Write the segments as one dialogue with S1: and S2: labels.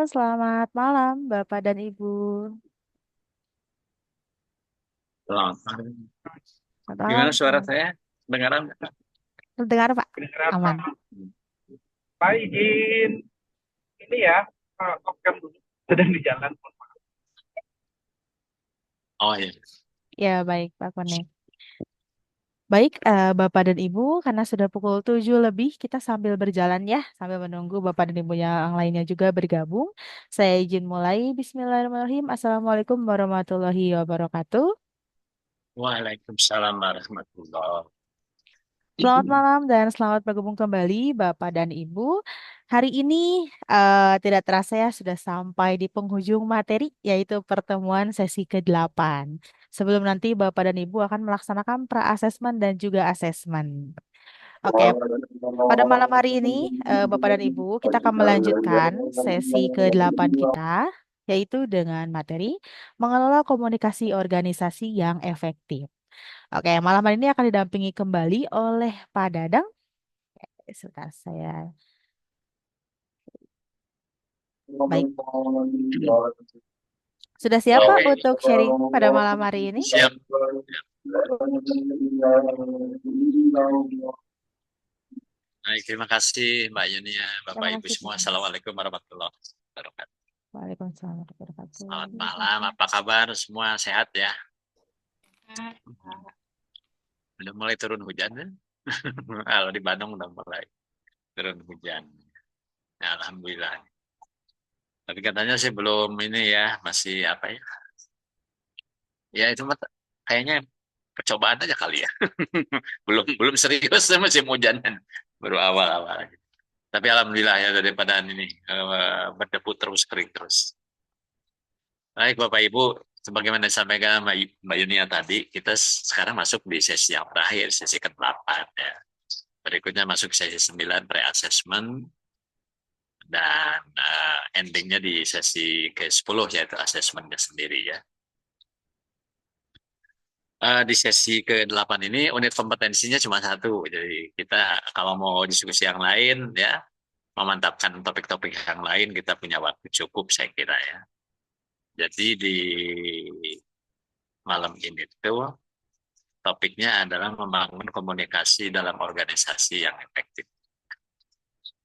S1: selamat malam Bapak dan Ibu.
S2: Loh,
S1: Selamat
S2: gimana
S1: malam.
S2: suara saya? Dengaran?
S1: Terdengar Pak?
S2: Kedengaran,
S1: Aman.
S2: Pak. Pak izin ini ya, off-cam dulu. Sedang di jalan. Oh iya.
S1: Ya baik Pak Kone. Baik Bapak dan Ibu, karena sudah pukul 7 lebih, kita sambil berjalan ya, sambil menunggu Bapak dan Ibu yang lainnya juga bergabung. Saya izin mulai. Bismillahirrahmanirrahim. Assalamualaikum warahmatullahi wabarakatuh.
S2: Waalaikumsalam warahmatullahi.
S1: Selamat malam dan selamat bergabung kembali Bapak dan Ibu. Hari ini tidak terasa ya sudah sampai di penghujung materi yaitu pertemuan sesi ke-8. Sebelum nanti Bapak dan Ibu akan melaksanakan pra-asesmen dan juga asesmen. Oke, pada malam hari ini Bapak dan Ibu kita akan melanjutkan sesi ke-8 kita yaitu dengan materi mengelola komunikasi organisasi yang efektif. Oke, malam hari ini akan didampingi kembali oleh Pak Dadang. Sebentar saya. Baik, sudah siap Pak
S2: Oke,
S1: untuk sharing pada malam hari ini?
S2: siap. Baik, terima kasih Mbak Yunia, Bapak
S1: Terima
S2: Ibu
S1: kasih
S2: semua.
S1: Pak.
S2: Assalamualaikum warahmatullahi wabarakatuh.
S1: Waalaikumsalam
S2: Selamat
S1: warahmatullahi
S2: malam,
S1: wabarakatuh.
S2: apa kabar? Semua sehat ya? Udah mulai turun hujan ya? Kalau di Bandung udah mulai turun hujan. Ya, Alhamdulillah. Tapi katanya sih belum ini ya, masih apa ya? Ya itu mah kayaknya percobaan aja kali ya. Belum belum serius masih hujanan. Baru awal-awal aja. Tapi alhamdulillah ya daripada ini berdebu terus kering terus. Baik Bapak Ibu, sebagaimana disampaikan Mbak Yunia tadi, kita sekarang masuk di sesi yang terakhir, sesi ke-8 ya. Berikutnya masuk sesi 9 pre-assessment dan endingnya di sesi ke-10 yaitu assessmentnya sendiri ya. Di sesi ke-8 ini unit kompetensinya cuma satu. Jadi kita kalau mau diskusi yang lain ya, memantapkan topik-topik yang lain kita punya waktu cukup saya kira ya. Jadi di malam ini tuh topiknya adalah membangun komunikasi dalam organisasi yang efektif.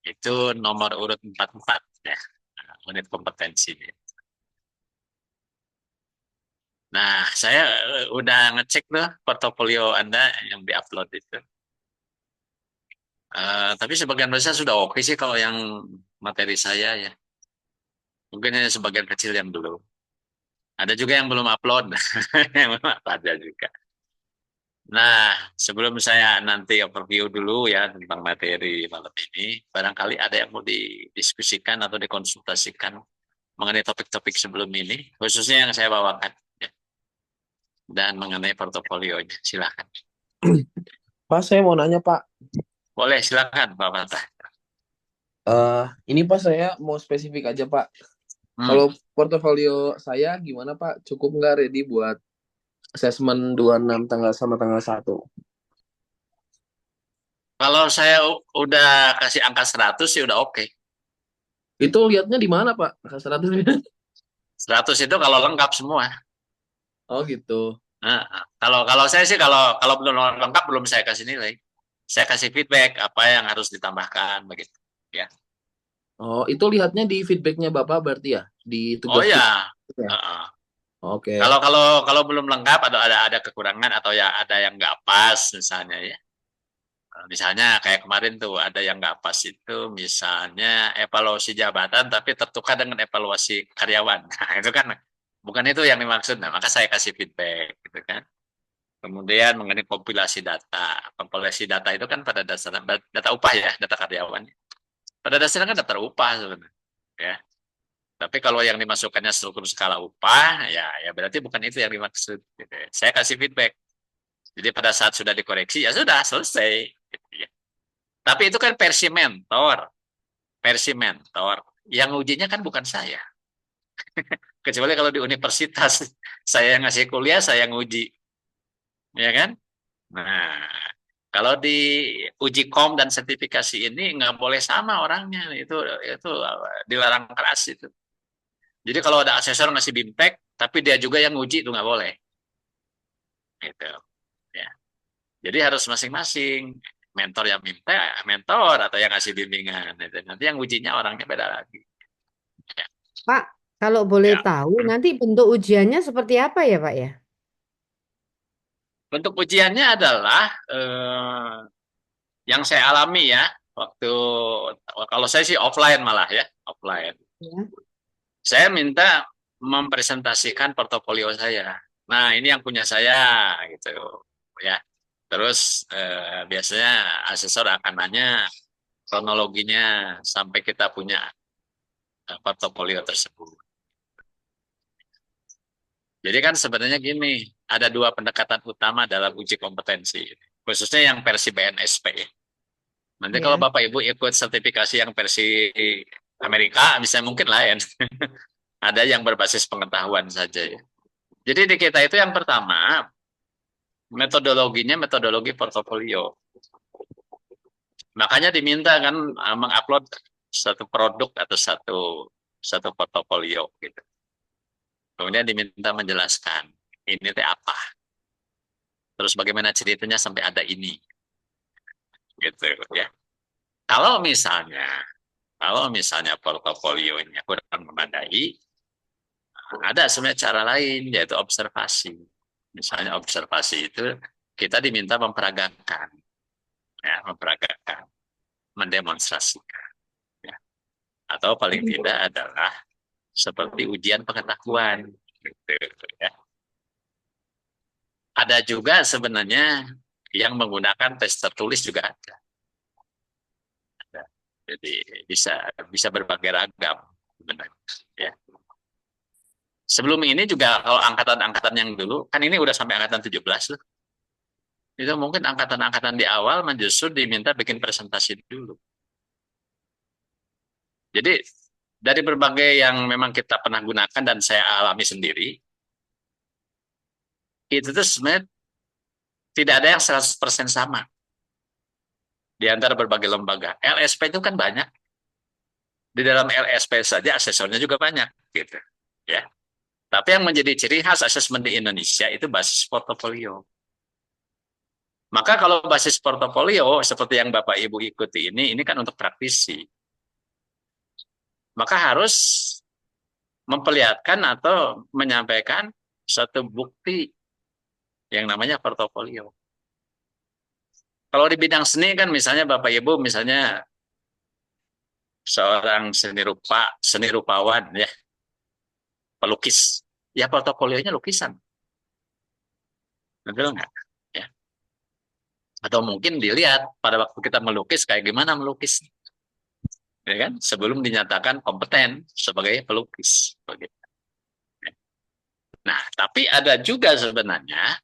S2: Itu nomor urut 44 ya, unit kompetensi ini. Nah, saya udah ngecek tuh portofolio Anda yang diupload itu. Tapi sebagian besar sudah oke sih kalau yang materi saya ya. Mungkin hanya sebagian kecil yang belum. Ada juga yang belum upload. Yang belum ada juga. Nah, sebelum saya nanti overview dulu ya tentang materi malam ini, barangkali ada yang mau didiskusikan atau dikonsultasikan mengenai topik-topik sebelum ini, khususnya yang saya bawakan ya, dan mengenai portofolionya. Silakan.
S3: Pak, saya mau nanya, Pak.
S2: Boleh, silakan Pak Fatah.
S3: Eh, ini Pak saya mau spesifik aja, Pak.
S2: Hmm.
S3: Kalau portofolio saya gimana, Pak? Cukup nggak ready buat asesmen 26 tanggal sama tanggal 1?
S2: Kalau saya udah kasih angka 100 sih udah oke.
S3: Itu lihatnya di mana, Pak? Angka 100.
S2: 100 itu kalau lengkap semua.
S3: Oh, gitu.
S2: Nah, kalau kalau saya sih kalau belum lengkap belum saya kasih nilai. Saya kasih feedback apa yang harus ditambahkan begitu. Ya.
S3: Oh, itu lihatnya di feedbacknya Bapak berarti ya? Di
S2: Oh
S3: tugas
S2: ya.
S3: kita ya?
S2: Heeh.
S3: Oke.
S2: Kalau kalau kalau belum lengkap atau ada kekurangan atau ya ada yang nggak pas misalnya ya. Misalnya kayak kemarin tuh ada yang nggak pas itu misalnya evaluasi jabatan tapi tertukar dengan evaluasi karyawan. Nah, itu kan bukan itu yang dimaksud. Nah, maka saya kasih feedback gitu kan. Kemudian mengenai kompilasi data. Kompilasi data itu kan pada dasarnya data upah ya, data karyawan. Pada dasarnya kan data upah sebenarnya. Ya. Tapi kalau yang dimasukkannya struktur skala upah, ya berarti bukan itu yang dimaksud. Gitu ya. Saya kasih feedback. Jadi pada saat sudah dikoreksi, ya sudah selesai. Gitu ya. Tapi itu kan versi mentor. Versi mentor. Yang ujinya kan bukan saya. Kecuali kalau di universitas, saya yang ngasih kuliah, saya yang uji. Ya kan? Nah, kalau di uji kom dan sertifikasi ini nggak boleh sama orangnya, itu dilarang keras itu. Jadi kalau ada asesor ngasih BIMTEK, tapi dia juga yang nguji itu nggak boleh. Gitu. Ya. Jadi harus masing-masing. Mentor yang minta, mentor atau yang ngasih bimbingan. Gitu. Nanti yang ujinya orangnya beda lagi. Ya.
S4: Pak, kalau boleh
S2: Ya.
S4: tahu, nanti bentuk ujiannya seperti apa ya, Pak ya?
S2: Bentuk ujiannya adalah yang saya alami ya. Waktu kalau saya sih offline malah ya, offline.
S4: Ya.
S2: Saya minta mempresentasikan portofolio saya. Nah, ini yang punya saya gitu ya. Terus biasanya asesor akan nanya kronologinya sampai kita punya portofolio tersebut. Jadi kan sebenarnya gini, ada dua pendekatan utama dalam uji kompetensi, khususnya yang versi BNSP. Nanti kalau
S4: Ya.
S2: Bapak Ibu ikut sertifikasi yang versi Amerika, bisa mungkin lain. Ada yang berbasis pengetahuan saja ya. Jadi di kita itu yang pertama, metodologinya metodologi portofolio. Makanya diminta kan mengupload satu produk atau satu portofolio gitu. Kemudian diminta menjelaskan ini teh apa, terus bagaimana ceritanya sampai ada ini, gitu ya. Kalau misalnya portofolionya kurang memadai, ada sebenarnya cara lain yaitu observasi. Misalnya observasi itu kita diminta memperagakan, ya, memperagakan, mendemonstrasikan, ya. Atau paling tidak adalah seperti ujian pengetahuan, gitu ya. Ada juga sebenarnya yang menggunakan tes tertulis juga ada. Jadi bisa bisa berbagai ragam sebenarnya. Ya. Sebelum ini juga kalau angkatan-angkatan yang dulu, kan ini udah sampai angkatan 17 loh. Itu mungkin angkatan-angkatan di awal justru diminta bikin presentasi dulu. Jadi dari berbagai yang memang kita pernah gunakan dan saya alami sendiri, itu tuh sebenarnya tidak ada yang 100% sama di antara berbagai lembaga. LSP itu kan banyak. Di dalam LSP saja asesornya juga banyak gitu. Ya. Tapi yang menjadi ciri khas asesmen di Indonesia itu basis portofolio. Maka kalau basis portofolio seperti yang Bapak Ibu ikuti ini kan untuk praktisi. Maka harus memperlihatkan atau menyampaikan satu bukti yang namanya portofolio. Kalau di bidang seni kan misalnya Bapak Ibu misalnya seorang seni rupawan ya, pelukis. Ya portofolionya lukisan. Betul nggak? Ya. Atau mungkin dilihat pada waktu kita melukis kayak gimana melukis. Ya kan? Sebelum dinyatakan kompeten sebagai pelukis. Begitu. Nah, tapi ada juga sebenarnya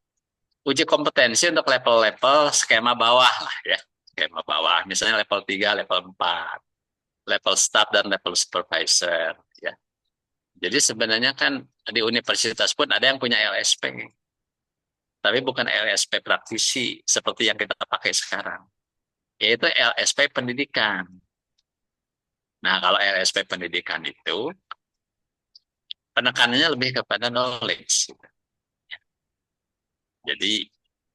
S2: uji kompetensi untuk level-level skema bawah lah ya. Skema bawah, misalnya level 3, level 4, level staff dan level supervisor ya. Jadi sebenarnya kan di universitas pun ada yang punya LSP. Tapi bukan LSP praktisi seperti yang kita pakai sekarang. Yaitu LSP pendidikan. Nah, kalau LSP pendidikan itu penekanannya lebih kepada knowledge. Jadi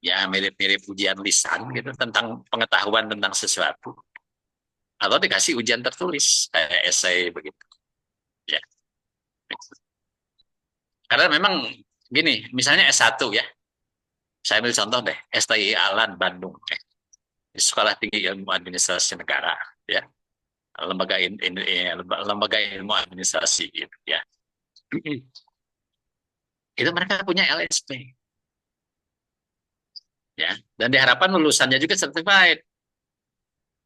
S2: ya mirip-mirip ujian lisan gitu tentang pengetahuan tentang sesuatu atau dikasih ujian tertulis kayak esai begitu ya. Karena memang gini, misalnya S1 ya. Saya ambil contoh deh, STI Alan Bandung Sekolah Tinggi Ilmu Administrasi Negara ya. Lembaga ilmu administrasi gitu ya. Itu mereka punya LSP ya. Dan diharapkan lulusannya juga certified.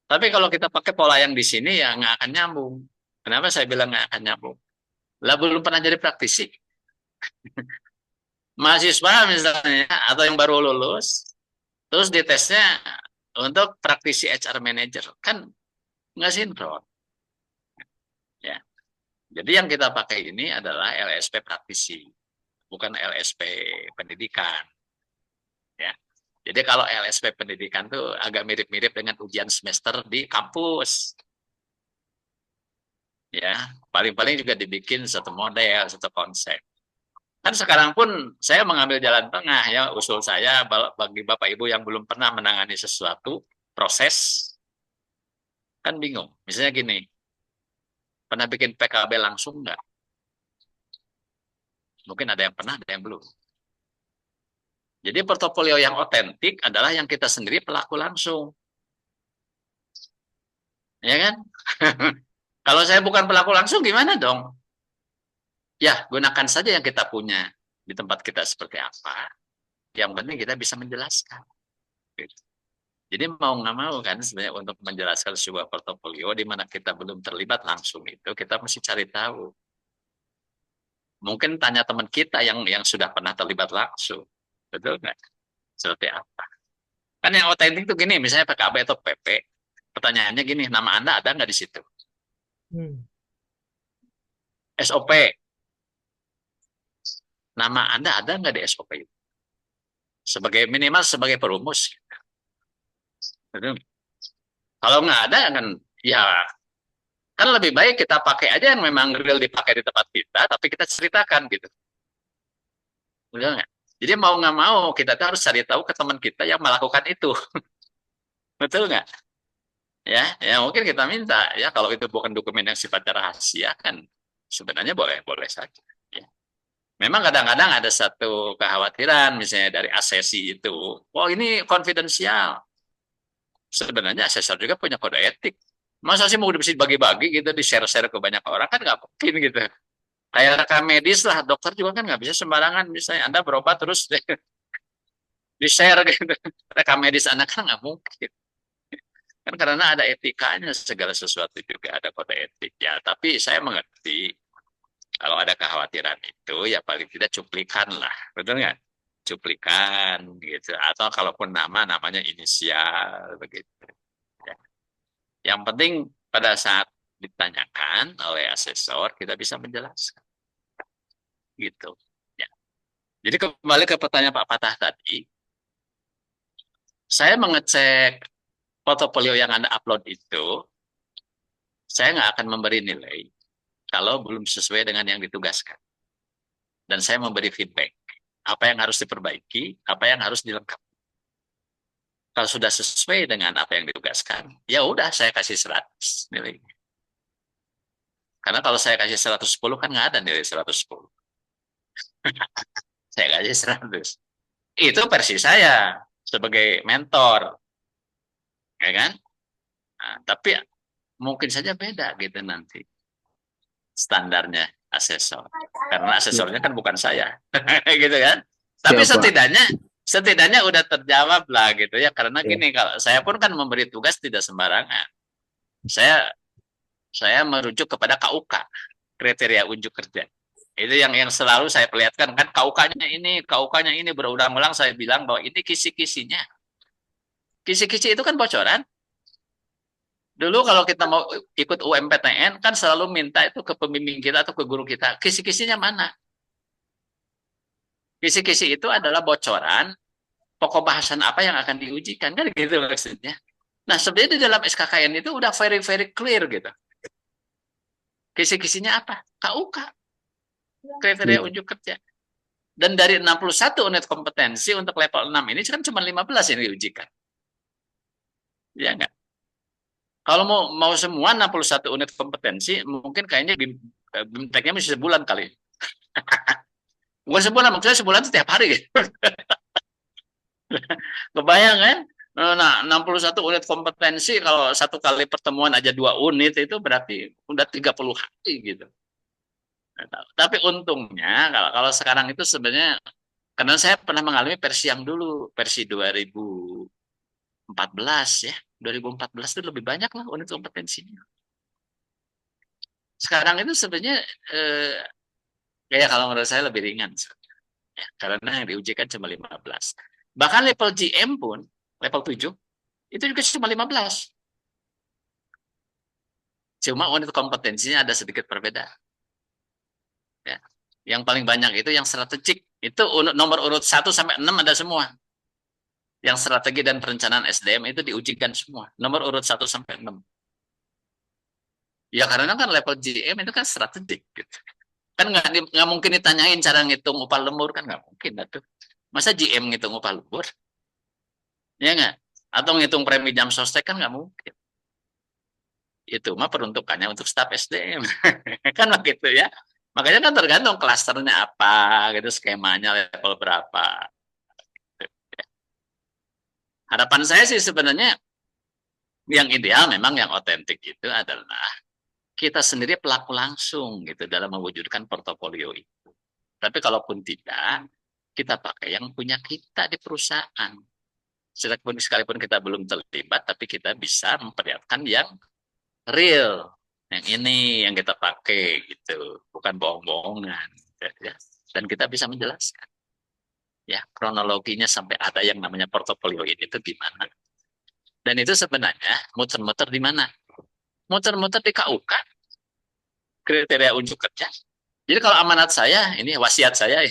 S2: Tapi kalau kita pakai pola yang di sini ya nggak akan nyambung. Kenapa saya bilang nggak akan nyambung? Lah belum pernah jadi praktisi. Mahasiswa misalnya atau yang baru lulus, terus ditesnya untuk praktisi HR manager kan nggak sinkron. Ya. Jadi yang kita pakai ini adalah LSP praktisi, bukan LSP pendidikan. Ya. Jadi kalau LSP pendidikan tuh agak mirip-mirip dengan ujian semester di kampus. Ya, Paling-paling juga dibikin satu model, satu konsep. Kan sekarang pun saya mengambil jalan tengah ya, usul saya bagi Bapak Ibu yang belum pernah menangani sesuatu, proses, kan bingung. Misalnya gini, pernah bikin PKB langsung nggak? Mungkin ada yang pernah, ada yang belum. Jadi portofolio yang otentik adalah yang kita sendiri pelaku langsung. Ya kan? Kalau saya bukan pelaku langsung gimana dong? Ya, gunakan saja yang kita punya di tempat kita seperti apa. Yang penting kita bisa menjelaskan. Gitu. Jadi mau nggak mau kan sebenarnya untuk menjelaskan sebuah portofolio di mana kita belum terlibat langsung itu kita mesti cari tahu. Mungkin tanya teman kita yang sudah pernah terlibat langsung. Betul nggak? Seperti apa? Kan yang otentik itu gini, misalnya PKB atau PP. Pertanyaannya gini, nama Anda ada nggak di situ? SOP. Nama Anda ada nggak di SOP itu? Sebagai minimal sebagai perumus. Betul. Kalau nggak ada kan ya kan lebih baik kita pakai aja yang memang real dipakai di tempat kita, tapi kita ceritakan gitu. Betul nggak? Jadi mau nggak mau kita tuh harus cari tahu ke teman kita yang melakukan itu. Betul nggak? Ya mungkin kita minta ya kalau itu bukan dokumen yang sifatnya rahasia kan sebenarnya boleh saja. Ya. Memang kadang-kadang ada satu kekhawatiran misalnya dari asesi itu, oh ini konfidensial. Sebenarnya asesor juga punya kode etik. Masa sih mau bisa bagi-bagi gitu, di-share-share ke banyak orang kan nggak mungkin gitu. Kayak rekam medis lah, dokter juga kan nggak bisa sembarangan. Misalnya Anda berobat terus di-share gitu. Rekam medis Anda kan nggak mungkin. Kan karena ada etikanya segala sesuatu juga ada kode etik ya. Tapi saya mengerti kalau ada kekhawatiran itu ya paling tidak cuplikan lah, betul nggak? Cuplikan gitu. Atau kalaupun namanya inisial begitu. Ya. Yang penting pada saat ditanyakan oleh asesor kita bisa menjelaskan gitu. Ya. Jadi kembali ke pertanyaan Pak Patah tadi, saya mengecek portofolio yang Anda upload itu, saya nggak akan memberi nilai kalau belum sesuai dengan yang ditugaskan. Dan saya memberi feedback. Apa yang harus diperbaiki, apa yang harus dilengkapi. Kalau sudah sesuai dengan apa yang ditugaskan, ya udah saya kasih 100 nilai. Karena kalau saya kasih 110 kan nggak ada nilai 110. Saya kasih 100. Itu versi saya sebagai mentor. Ya kan? Nah, tapi mungkin saja beda gitu nanti standarnya asesor. Karena asesornya kan bukan saya. Gitu kan? Tapi
S3: Siapa?
S2: setidaknya udah terjawab lah gitu ya. Karena
S3: Ya.
S2: gini, kalau saya pun kan memberi tugas tidak sembarangan. Saya merujuk kepada KUK, kriteria unjuk kerja. Itu yang selalu saya perlihatkan kan KUK-nya ini berulang-ulang saya bilang bahwa ini kisi-kisinya. Kisi-kisi itu kan bocoran. Dulu kalau kita mau ikut UMPTN kan selalu minta itu ke pembimbing kita atau ke guru kita. Kisi-kisinya mana? Kisi-kisi itu adalah bocoran pokok bahasan apa yang akan diujikan kan gitu maksudnya. Nah sebenarnya di dalam SKKN itu udah very very clear gitu. Kisi-kisinya apa? KUK, kriteria unjuk kerja. Dan dari 61 unit kompetensi untuk level 6 ini kan cuma 15 yang diujikan. Ya enggak? Kalau mau semua 61 unit kompetensi, mungkin kayaknya BIMTEK-nya mesti sebulan kali. Bukan sebulan, maksudnya sebulan setiap hari. Gitu. Kebayang kan? Nah, 61 unit kompetensi, kalau satu kali pertemuan aja 2 unit, itu berarti udah 30 hari gitu. Tapi untungnya, kalau sekarang itu sebenarnya, karena saya pernah mengalami versi yang dulu, versi 2014 ya. 2014 itu lebih banyak lah unit kompetensinya. Sekarang itu sebenarnya kayak kalau menurut saya lebih ringan. Ya, karena yang diujikan cuma 15. Bahkan level GM pun, level 7, itu juga cuma 15. Cuma unit kompetensinya ada sedikit perbedaan. Ya. Yang paling banyak itu yang strategik. Itu nomor urut 1 sampai 6 ada semua. Yang strategi dan perencanaan SDM itu diujikan semua. Nomor urut 1 sampai 6. Ya karena kan level GM itu kan strategik gitu. Kan nggak mungkin ditanyain cara ngitung upah lembur, kan nggak mungkin itu. Masa GM ngitung upah lembur? Ya nggak? Atau ngitung premi jam sostek, kan nggak mungkin. Itu mah peruntukannya untuk staf SDM. Kan begitu ya. Makanya kan tergantung klasternya apa, gitu, skemanya level berapa. Harapan saya sih sebenarnya yang ideal memang yang otentik itu adalah kita sendiri pelaku langsung gitu dalam mewujudkan portofolio itu. Tapi kalaupun tidak, kita pakai yang punya kita di perusahaan. Sekalipun kita belum terlibat, tapi kita bisa memperlihatkan yang real. Yang ini yang kita pakai gitu, bukan bohong-bohongan. Ya. Dan kita bisa menjelaskan ya kronologinya sampai ada yang namanya portofolio ini itu gimana. Dan itu sebenarnya muter-muter di mana? Muter-muter di KUK, kriteria unjuk kerja. Jadi kalau amanat saya, ini wasiat saya,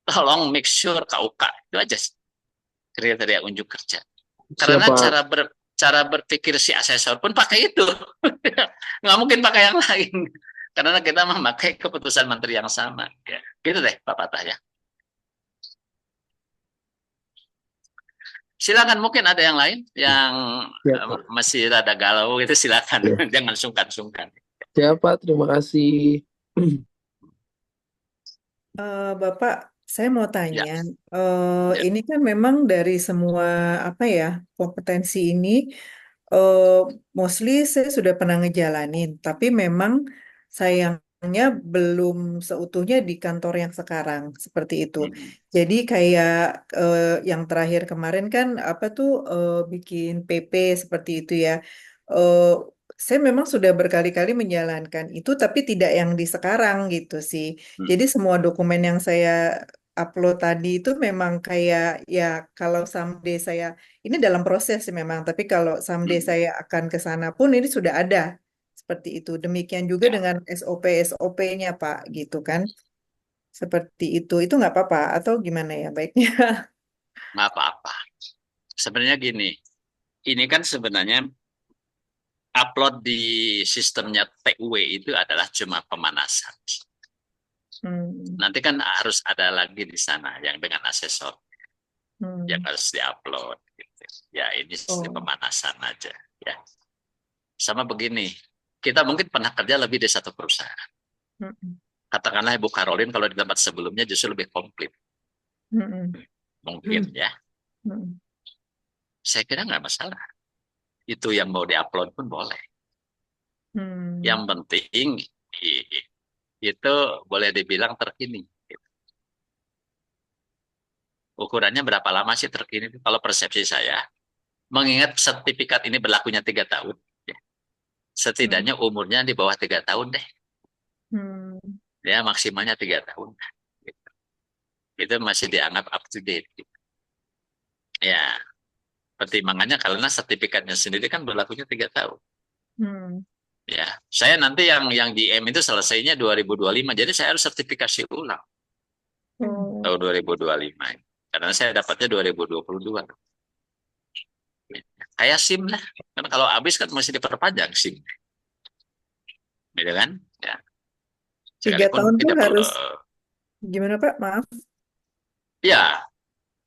S2: tolong make sure KUK itu aja kriteria unjuk kerja. Karena
S3: Siapa?
S2: cara berpikir si asesor pun pakai itu, nggak mungkin pakai yang lain. Karena kita memakai keputusan menteri yang sama. Ya. Gitu deh, Pak Patah ya. Silakan, mungkin ada yang lain yang
S3: Siapa?
S2: masih rada galau itu, silakan.
S3: Ya.
S2: Jangan sungkan-sungkan.
S3: Siapa? Terima kasih.
S5: Bapak, saya mau
S2: Ya,
S5: tanya,
S2: ya.
S5: ini kan memang dari semua apa ya kompetensi ini, eh, mostly saya sudah pernah ngejalanin, tapi memang sayangnya belum seutuhnya di kantor yang sekarang seperti itu.
S2: Hmm.
S5: Jadi kayak yang terakhir kemarin kan apa tuh bikin PP seperti itu ya. Eh, saya memang sudah berkali-kali menjalankan itu, tapi tidak yang di sekarang gitu sih.
S2: Hmm.
S5: Jadi semua dokumen yang saya upload tadi itu memang kayak ya kalau someday saya ini dalam proses sih memang, tapi kalau someday
S2: Hmm.
S5: saya akan ke sana pun ini sudah ada seperti itu. Demikian juga
S2: Ya,
S5: dengan SOP SOP-nya Pak gitu kan. Seperti itu nggak apa-apa atau gimana ya baiknya?
S2: nggak apa-apa. Sebenarnya gini, ini kan sebenarnya upload di sistemnya TUW itu adalah cuma pemanasan.
S5: Hmm,
S2: Nanti kan harus ada lagi di sana yang dengan asesor yang
S5: hmm.
S2: harus diupload. Gitu. Ya ini
S5: Oh,
S2: pemanasan aja. Ya, sama begini. Kita mungkin pernah kerja lebih dari satu perusahaan.
S5: hmm,
S2: Katakanlah Ibu Karolin kalau di tempat sebelumnya justru lebih komplit.
S5: hmm,
S2: Mungkin ya.
S5: hmm,
S2: Saya kira nggak masalah. Itu yang mau diupload pun boleh. Yang
S5: hmm,
S2: penting itu boleh dibilang terkini. Ukurannya berapa lama sih terkini? Kalau persepsi saya, mengingat sertifikat ini berlakunya 3 tahun, ya,
S5: hmm,
S2: setidaknya umurnya di bawah 3 tahun deh.
S5: hmm.
S2: Ya maksimalnya 3 tahun. Itu masih dianggap up to date. Ya, pertimbangannya karena sertifikatnya sendiri kan berlakunya 3 tahun.
S5: Hmm.
S2: Ya, saya nanti yang GM itu selesainya 2025, jadi saya harus sertifikasi ulang
S5: Oh,
S2: tahun 2025. Karena saya dapatnya 2022. Kayak SIM lah. Karena kalau habis kan masih diperpanjang SIM. Gitu kan? Ya.
S5: 3 tahun
S2: Sekalipun
S5: tuh
S2: tidak perlu.
S5: harus gimana Pak? Maaf.
S2: Ya,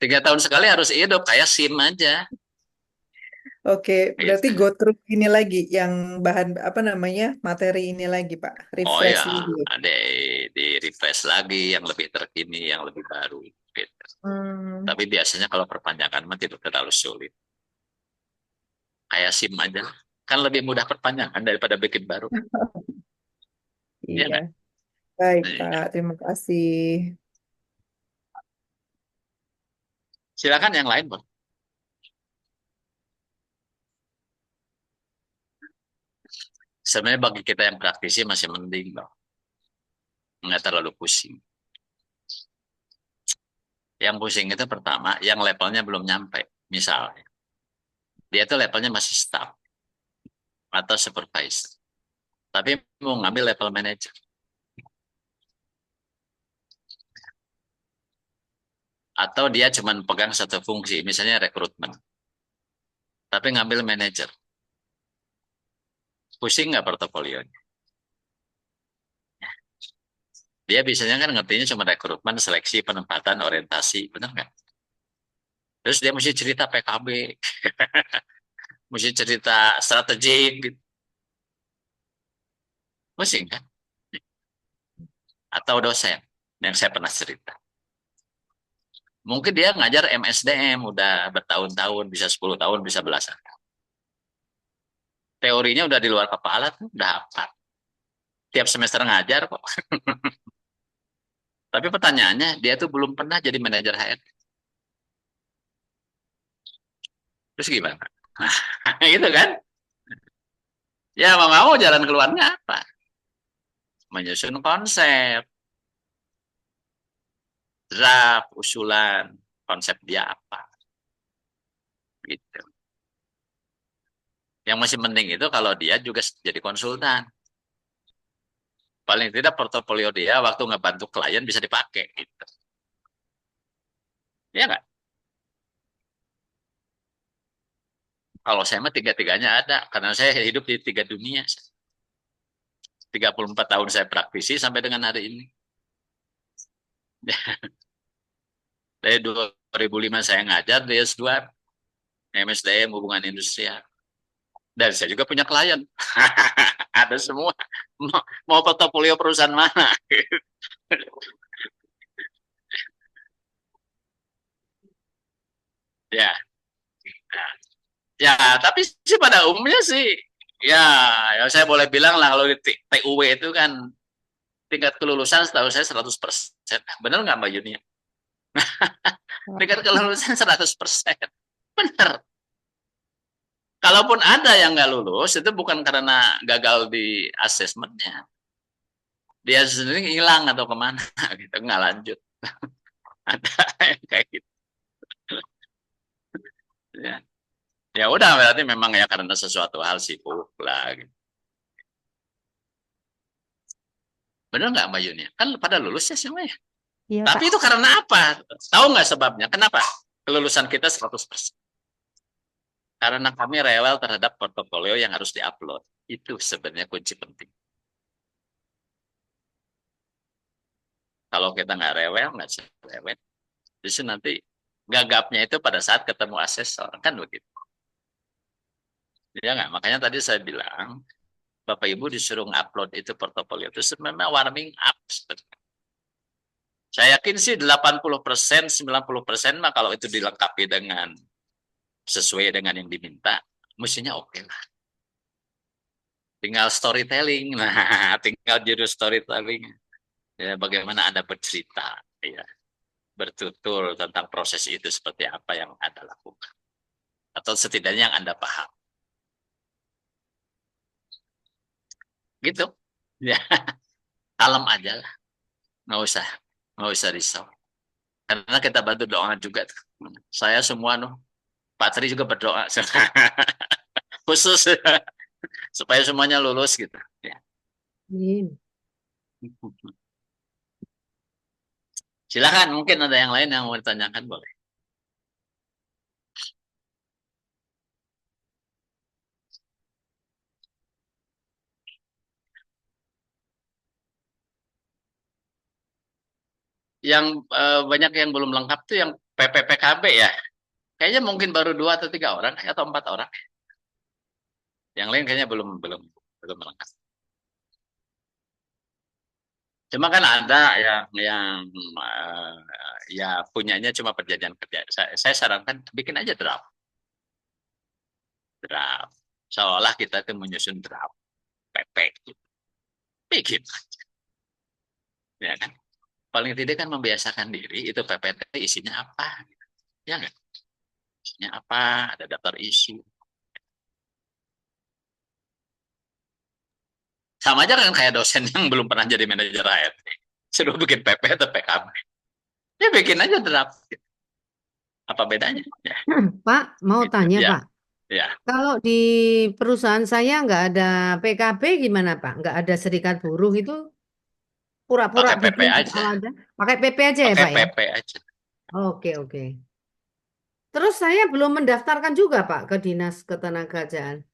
S2: 3 tahun sekali harus hidup kayak SIM aja.
S5: Oke, berarti
S2: Gitu.
S5: go through ini lagi yang bahan apa namanya materi ini lagi Pak,
S2: Oh
S5: refresh
S2: ya,
S5: lagi.
S2: ada di refresh lagi yang lebih terkini, yang lebih baru. Gitu.
S5: Hmm,
S2: Tapi biasanya kalau perpanjangan mah tidak terlalu sulit. Kayak SIM aja. Kan lebih mudah perpanjangan daripada bikin baru. Iya
S5: iya,
S2: nggak?
S5: baik Pak,
S2: Iya.
S5: terima kasih.
S2: Silakan yang lain, Bang. Sebenarnya bagi kita yang praktisi masih mending, Bang. Nggak terlalu pusing. Yang pusing itu pertama, yang levelnya belum nyampe. Misalnya, dia tuh levelnya masih staff atau supervisor. Tapi mau ngambil level manager. Atau dia cuma pegang satu fungsi, misalnya rekrutmen. Tapi ngambil manager. Pusing nggak portofolionya? Dia biasanya kan ngertinya cuma rekrutmen, seleksi, penempatan, orientasi, benar nggak? Terus dia mesti cerita PKB, mesti cerita strategik, gitu. Pusing kan? Atau dosen yang saya pernah cerita. Mungkin dia ngajar MSDM udah bertahun-tahun, bisa 10 tahun, bisa belasan. Teorinya udah di luar kepala tuh, udah hafal. Tiap semester ngajar kok. Tapi pertanyaannya, dia tuh belum pernah jadi manajer HR. Terus gimana? Gitu kan? Ya mau jalan keluarnya apa? Menyusun konsep, draft, usulan, konsep dia apa. Gitu. Yang masih penting itu kalau dia juga jadi konsultan. Paling tidak portofolio dia waktu ngebantu klien bisa dipakai. Gitu. Ya nggak? Kalau saya mah tiga-tiganya ada. Karena saya hidup di 3 dunia. 34 tahun saya praktisi sampai dengan hari ini. Dari 2005 saya ngajar di S2, MSDM Hubungan Industrial. Dan saya juga punya klien. Ada semua. Mau portofolio perusahaan mana? Ya, ya, tapi sih pada umumnya sih, ya, ya saya boleh bilang lah kalau di TUW itu kan tingkat kelulusan setahu saya 100%. Benar nggak Mbak Yuni? Tingkat kelulusan 100%. Benar. Kalaupun ada yang nggak lulus, itu bukan karena gagal di asesmennya. Dia sendiri hilang atau kemana, gitu, nggak lanjut. Ada yang kayak gitu. Ya. Ya udah, berarti memang ya karena sesuatu hal sibuk lah. Gitu. Benar nggak Mbak Yuni? Kan pada lulus ya semuanya.
S1: Iya, Pak.
S2: Tapi itu karena apa? Tahu nggak sebabnya? Kenapa? Kelulusan kita 100%. Karena kami rewel terhadap portofolio yang harus diupload. Itu sebenarnya kunci penting. Kalau kita nggak rewel, nggak rewel, justru nanti gagapnya itu pada saat ketemu asesor. Kan begitu. Ya nggak? Makanya tadi saya bilang, Bapak Ibu disuruh ngupload itu portofolio itu sebenarnya warming up. Saya yakin sih 80%, 90% mah kalau itu dilengkapi dengan sesuai dengan yang diminta, mestinya oke lah. Tinggal storytelling, nah tinggal judul storytelling. Ya, bagaimana Anda bercerita, ya, bertutur tentang proses itu seperti apa yang Anda lakukan. Atau setidaknya yang Anda paham. Gitu. Ya, kalem aja lah. Nggak usah risau. Karena kita bantu doa juga. Saya semua Pak Tri juga berdoa. Khusus supaya semuanya lulus gitu. Ya.
S4: Amin.
S2: Silakan, mungkin ada yang lain yang mau ditanyakan, boleh. Yang banyak yang belum lengkap tuh yang PPPKB ya. Kayaknya mungkin baru 2 atau 3 orang atau 4 orang. Yang lain kayaknya belum lengkap. Cuma kan ada yang ya punyanya cuma perjanjian kerja. Saya sarankan bikin aja draft. Draft. Seolah kita itu menyusun draft PP. Bikin. Ya kan? Paling tidak kan membiasakan diri itu PPT isinya apa. Ya enggak? Isinya apa? Ada daftar isu. Sama aja kan kayak dosen yang belum pernah jadi manajer HRD. Suruh bikin PP atau PKB. Ya bikin aja draft. Apa bedanya? Ya,
S4: Pak, mau
S2: gitu.
S4: tanya,
S2: Ya,
S4: Pak.
S2: ya.
S4: Kalau di perusahaan saya nggak ada PKB gimana, Pak? Nggak ada serikat buruh itu pura-pura
S2: Pakai PP
S4: bikin
S2: aja.
S4: soal aja. Pakai PP aja ya,
S2: Pakai
S4: Pak ya?
S2: PP aja.
S4: Oke, oke. Terus saya belum mendaftarkan juga, Pak, ke Dinas Ketenagakerjaan.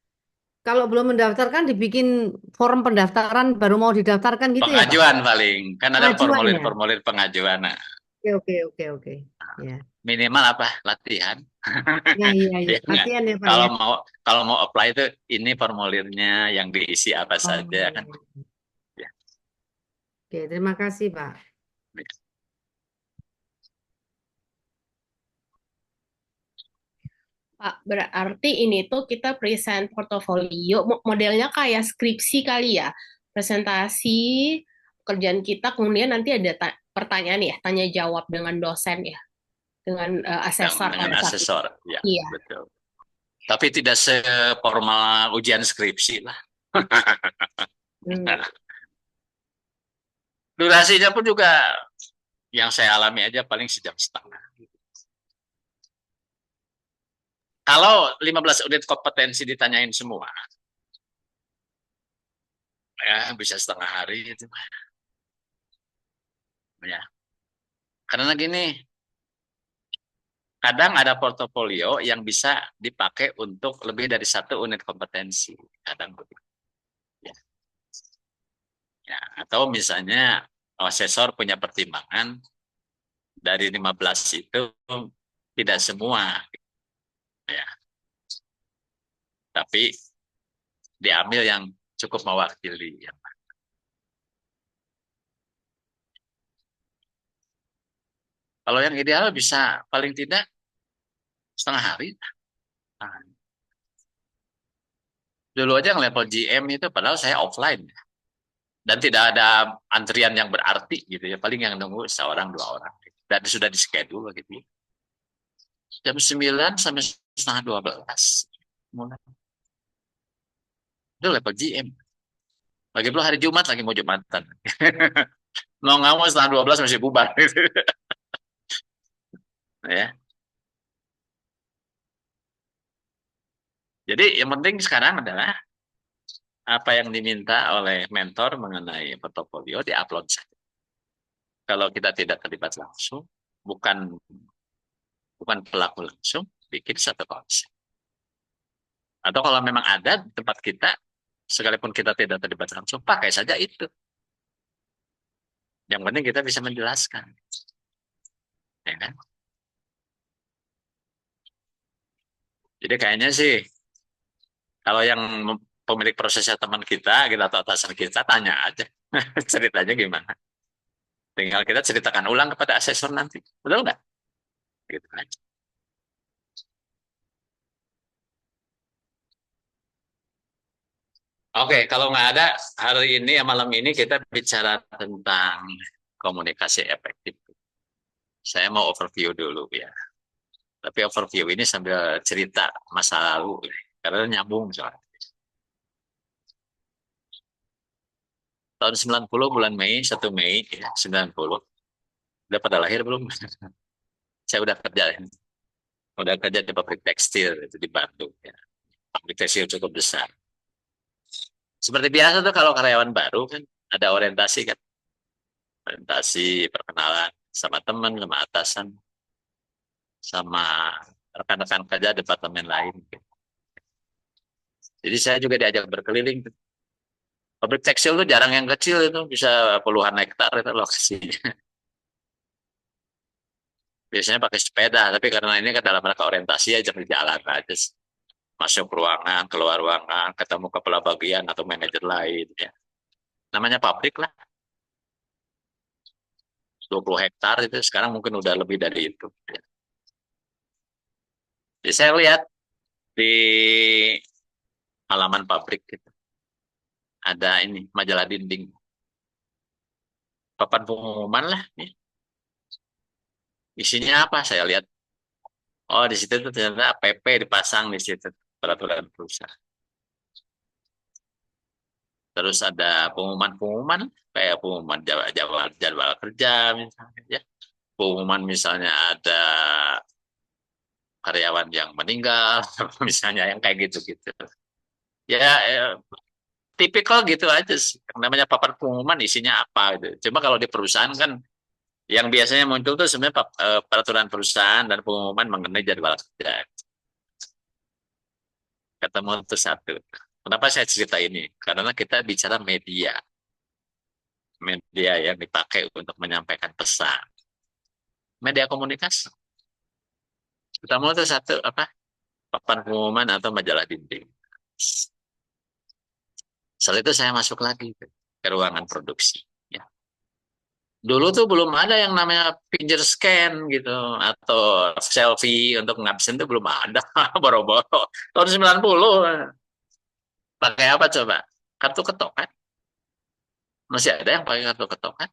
S4: Kalau belum mendaftarkan dibikin form pendaftaran baru mau didaftarkan gitu ya, Pak?
S2: Pengajuan paling. Kan ada
S4: Pengajuan ya?
S2: formulir-formulir pengajuan. Nah,
S4: Oke, oke, oke, oke. Ya.
S2: minimal apa? Latihan.
S4: Ya, iya, iya.
S2: Ya enggak.
S4: Latihan ya, Pak
S2: Kalau
S4: ya.
S2: mau kalau mau apply itu ini formulirnya yang diisi apa saja kan.
S4: Oh.
S2: Ya.
S4: Oke, terima kasih, Pak.
S6: Pak, berarti ini tuh kita present portofolio modelnya kayak skripsi kali ya. Presentasi kerjaan kita, kemudian nanti ada pertanyaan ya, tanya jawab dengan dosen ya, dengan asesor
S2: Dengan
S6: pada saat itu.
S2: asesor, ya
S6: Iya.
S2: betul. Tapi tidak seformal ujian skripsi lah.
S6: Hmm.
S2: Durasinya pun juga yang saya alami aja paling sejam setengah. Kalau 15 unit kompetensi ditanyain semua, ya bisa setengah hari itu. Ya. Karena gini, kadang ada portofolio yang bisa dipakai untuk lebih dari satu unit kompetensi. Kadang begitu. Ya. Ya. Atau misalnya asesor punya pertimbangan dari 15 itu tidak semua. Ya. Tapi diambil yang cukup mewakili. Ya. Kalau yang ideal bisa paling tidak setengah hari. Nah, dulu aja yang level GM itu padahal saya offline. Dan tidak ada antrian yang berarti gitu ya. Paling yang nunggu seorang dua orang. Dan sudah di schedule gitu. Jam 9 sampai setengah 12. Mulai. Itu level GM. Lagi pula hari Jumat lagi mau Jumatan. Mau nggak mau setengah 12 masih bubar. Ya. Jadi yang penting sekarang adalah apa yang diminta oleh mentor mengenai portofolio diupload saja. Kalau kita tidak terlibat langsung, bukan pelaku langsung, bikin satu konsep. Atau kalau memang ada di tempat kita, sekalipun kita tidak terlibat langsung, pakai saja itu. Yang penting kita bisa menjelaskan. Ya kan? Jadi kayaknya sih, kalau yang pemilik prosesnya teman kita atau atasan kita, tanya aja. Ceritanya gimana. Tinggal kita ceritakan ulang kepada asesor nanti. Betul nggak? Gitu aja. Oke, kalau nggak ada, hari ini ya malam ini kita bicara tentang komunikasi efektif. Saya mau overview dulu ya. Tapi overview ini sambil cerita masa lalu, karena nyambung soalnya. Tahun 90 bulan Mei, 1 Mei, ya, 90. Udah pada lahir belum? Saya udah kerja di pabrik tekstil itu di Bandung. Ya. Pabrik tekstil cukup besar. Seperti biasa tuh kalau karyawan baru kan ada orientasi kan. Orientasi, perkenalan sama teman, sama atasan, sama rekan-rekan kerja departemen lain. Jadi saya juga diajak berkeliling. Pabrik tekstil tuh jarang yang kecil itu, bisa puluhan hektar itu lokasinya. Biasanya pakai sepeda, tapi karena ini kan dalam rangka orientasi aja di jalan aja. Masuk ruangan, keluar ruangan, ketemu kepala bagian atau manajer lain. Ya. Namanya pabrik lah. 20 hektar itu sekarang mungkin udah lebih dari itu. Ya. Jadi saya lihat di halaman pabrik gitu. Ada ini majalah dinding. Papan pengumuman lah. Ya. Isinya apa? Saya lihat. Oh di situ tuh ternyata PP dipasang di situ peraturan perusahaan. Terus ada pengumuman-pengumuman kayak pengumuman jadwal kerja misalnya. Ya. Pengumuman misalnya ada karyawan yang meninggal, misalnya yang kayak gitu-gitu. Ya, tipikal gitu aja sih. Namanya papan pengumuman isinya apa gitu. Cuma kalau di perusahaan kan yang biasanya muncul tuh sebenarnya peraturan perusahaan dan pengumuman mengenai jadwal kerja. Ketemu tuh satu. Kenapa saya cerita ini? Karena kita bicara media, media yang dipakai untuk menyampaikan pesan, media komunikasi. Pertama itu satu apa? Papan pengumuman atau majalah dinding. Setelah itu saya masuk lagi ke ruangan produksi. Ya. Dulu tuh belum ada yang namanya finger scan gitu atau selfie untuk ngabsen tuh belum ada. Boro-boro. Tahun 90. Pakai apa coba? Kartu ketok kan? Masih ada yang pakai kartu ketok kan?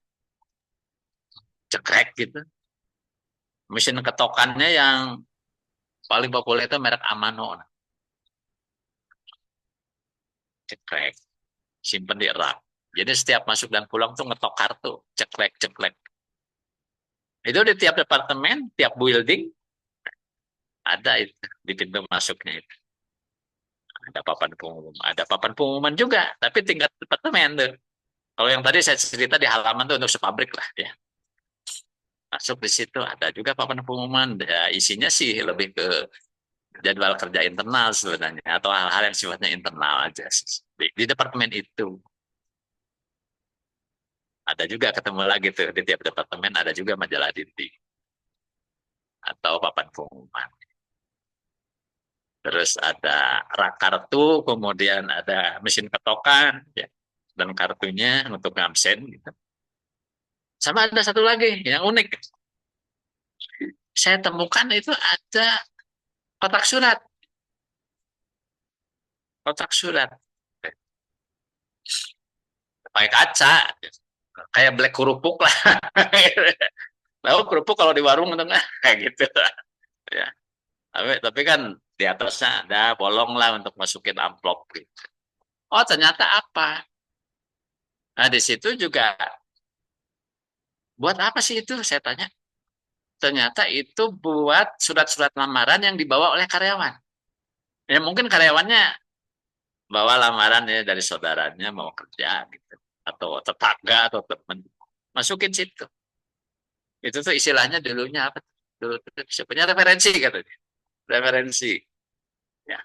S2: Cekrek gitu. Mesin ketokannya yang paling populer itu merek Amano. Cekrek. Simpen di rak. Jadi setiap masuk dan pulang tuh ngetok kartu. Cekrek, cekrek. Itu di tiap departemen, tiap building, ada itu di pintu masuknya itu. Ada papan pengumuman. Ada papan pengumuman juga, tapi tingkat departemen tuh. Kalau yang tadi saya cerita di halaman tuh untuk sepabrik lah ya. Masuk di situ ada juga papan pengumuman. Ya, isinya sih lebih ke jadwal kerja internal sebenarnya atau hal-hal yang sifatnya internal aja di departemen itu. Ada juga ketemu lagi tuh di tiap departemen ada juga majalah dinding atau papan pengumuman. Terus ada rak kartu, kemudian ada mesin ketokan, ya, dan kartunya untuk ngabsen. Gitu. Sama ada satu lagi yang unik. Saya temukan itu ada kotak surat. Kotak surat. Pakai kaca. Kayak black kerupuk lah. Lalu kerupuk kalau di warung itu kayak gitu. Ya. Tapi kan di atasnya ada bolong lah untuk masukin amplop. Gitu. Oh ternyata apa? Nah di situ juga buat apa sih itu? Saya tanya. Ternyata itu buat surat-surat lamaran yang dibawa oleh karyawan. Ya mungkin karyawannya bawa lamaran ya dari saudaranya mau kerja gitu atau tetangga atau teman. Masukin situ. Itu tuh istilahnya dulunya apa? Dulu tuh sebenarnya referensi katanya. Referensi. Ya.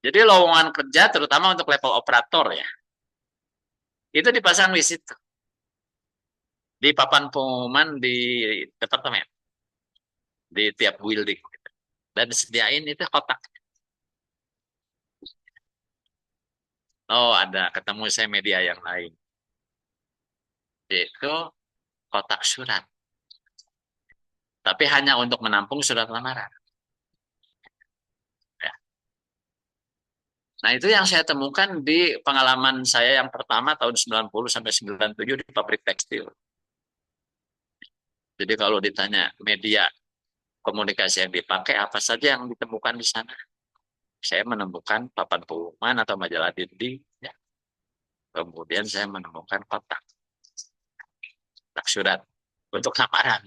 S2: Jadi lowongan kerja terutama untuk level operator ya. Itu dipasang di situ. Di papan pengumuman di departemen. Di tiap building. Dan disediain itu kotak. Oh, ada ketemu saya media yang lain. Itu kotak surat. Tapi hanya untuk menampung surat lamaran. Ya. Nah, itu yang saya temukan di pengalaman saya yang pertama tahun 90 sampai 97 di pabrik tekstil. Jadi kalau ditanya media komunikasi yang dipakai, apa saja yang ditemukan di sana? Saya menemukan papan pengumuman atau majalah dinding. Ya. Kemudian saya menemukan kotak surat untuk lamaran.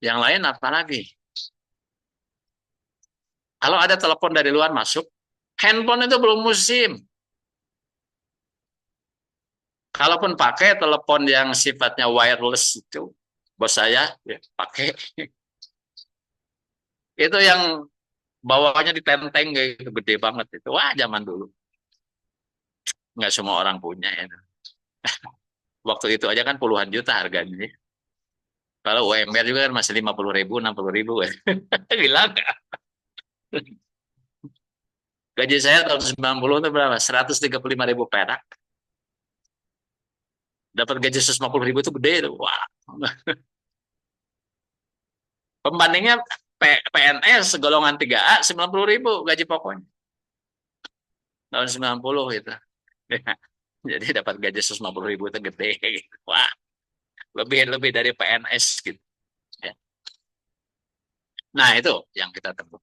S2: Yang lain apa lagi? Kalau ada telepon dari luar masuk, handphone itu belum musim. Kalaupun pakai telepon yang sifatnya wireless itu, bos saya ya, pakai. Itu yang bawahnya ditenteng gitu, gede banget itu. Wah, zaman dulu. Nggak semua orang punya ya. Waktu itu aja kan puluhan juta harganya. Kalau UMR juga kan masih 50.000, 60.000. Gila nggak? Gaji saya tahun 90 itu berapa? 135.000 perak. Dapat gaji 150.000 itu gede itu. Wah. Pembandingnya PNS golongan 3A 90.000 gaji pokoknya. Tahun 90 itu. Jadi dapat gaji 150.000 itu gede gitu. Wah, lebih dari PNS gitu. Ya. Nah, itu yang kita temui.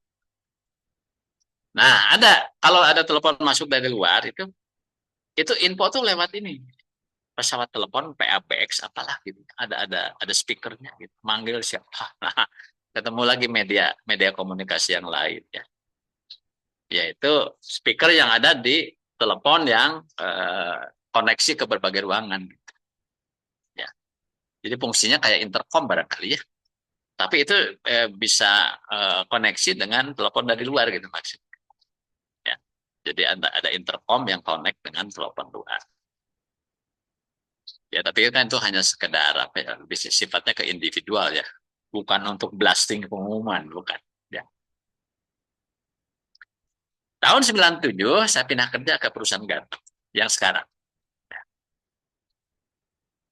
S2: Nah, kalau ada telepon masuk dari luar itu info tuh lewat ini. Pesawat telepon PABX apalah gitu. Ada speakernya gitu. Manggil siapa. Nah, ketemu lagi media komunikasi yang lain ya. Yaitu speaker yang ada di telepon yang koneksi ke berbagai ruangan gitu. Ya. Jadi fungsinya kayak intercom barangkali ya. Tapi itu bisa koneksi dengan telepon dari luar gitu maksudnya. Ya. Jadi ada intercom yang connect dengan telepon luar. Ya, tapi kan itu hanya sekedar apa ya, sifatnya ke individual ya, bukan untuk blasting pengumuman, bukan. Ya. Tahun 97 saya pindah kerja ke perusahaan ganteng yang sekarang. Ya.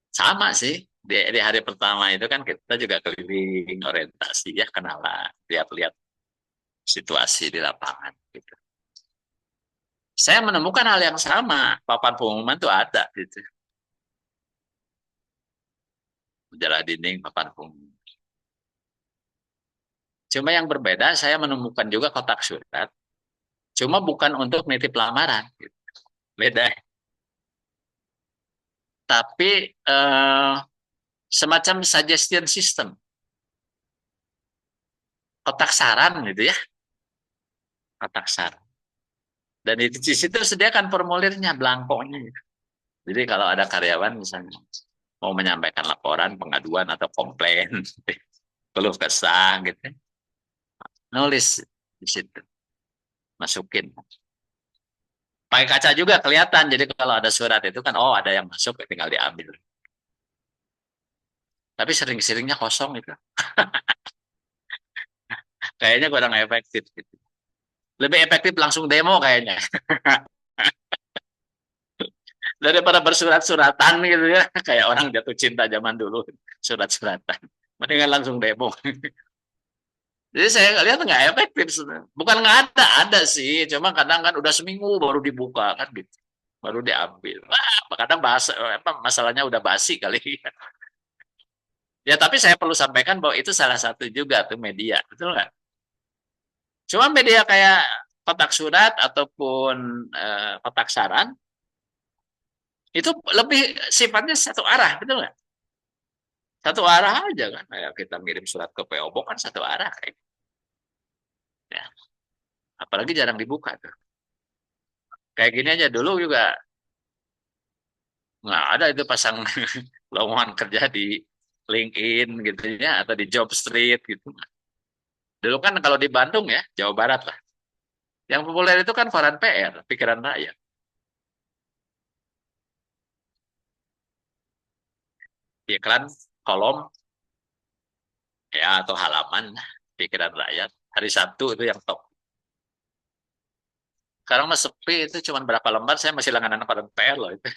S2: Sama sih, di hari pertama itu kan kita juga keliling orientasi ya, kenalan, lihat-lihat situasi di lapangan gitu. Saya menemukan hal yang sama, papan pengumuman itu ada gitu. Jala dinding papan pengumuman. Cuma yang berbeda saya menemukan juga kotak surat, cuma bukan untuk nitip lamaran gitu. Beda. Tapi semacam suggestion system, kotak saran gitu ya, kotak saran. Dan di situ sediakan formulirnya, belangkonya. Jadi kalau ada karyawan misalnya mau menyampaikan laporan, pengaduan atau komplain, keluh kesah gitu, nulis di situ, masukin. Pakai kaca juga kelihatan. Jadi kalau ada surat itu kan, oh ada yang masuk, tinggal diambil. Tapi sering-seringnya kosong itu. Kayaknya kurang efektif gitu. Lebih efektif langsung demo kayaknya. Daripada bersurat-suratan gitu ya. Kayak orang jatuh cinta zaman dulu. Surat-suratan. Mendingan langsung demo. Jadi saya lihat nggak efektif. Bukan nggak ada, ada sih. Cuma kadang kan udah seminggu baru dibuka kan gitu. Baru diambil. Wah, kadang bahasa, apa, masalahnya udah basi kali. Ya tapi saya perlu sampaikan bahwa itu salah satu juga tuh media. Betul nggak? Cuma media kayak kotak surat ataupun kotak saran, itu lebih sifatnya satu arah, betul nggak? Satu arah aja kan. Kayak kita ngirim surat ke PO Box kan satu arah kayak gitu. Ya. Apalagi jarang dibuka tuh. Kayak gini aja dulu juga nggak ada itu pasang lowongan kerja di LinkedIn gitu ya atau di Job Street gitu. Dulu kan kalau di Bandung ya, Jawa Barat lah. Yang populer itu kan Koran PR, Pikiran Rakyat. Iklan kolom ya atau halaman Pikiran Rakyat. Hari Sabtu itu yang top. Sekarang mah sepi itu cuma berapa lembar saya masih langganan Koran PR loh itu.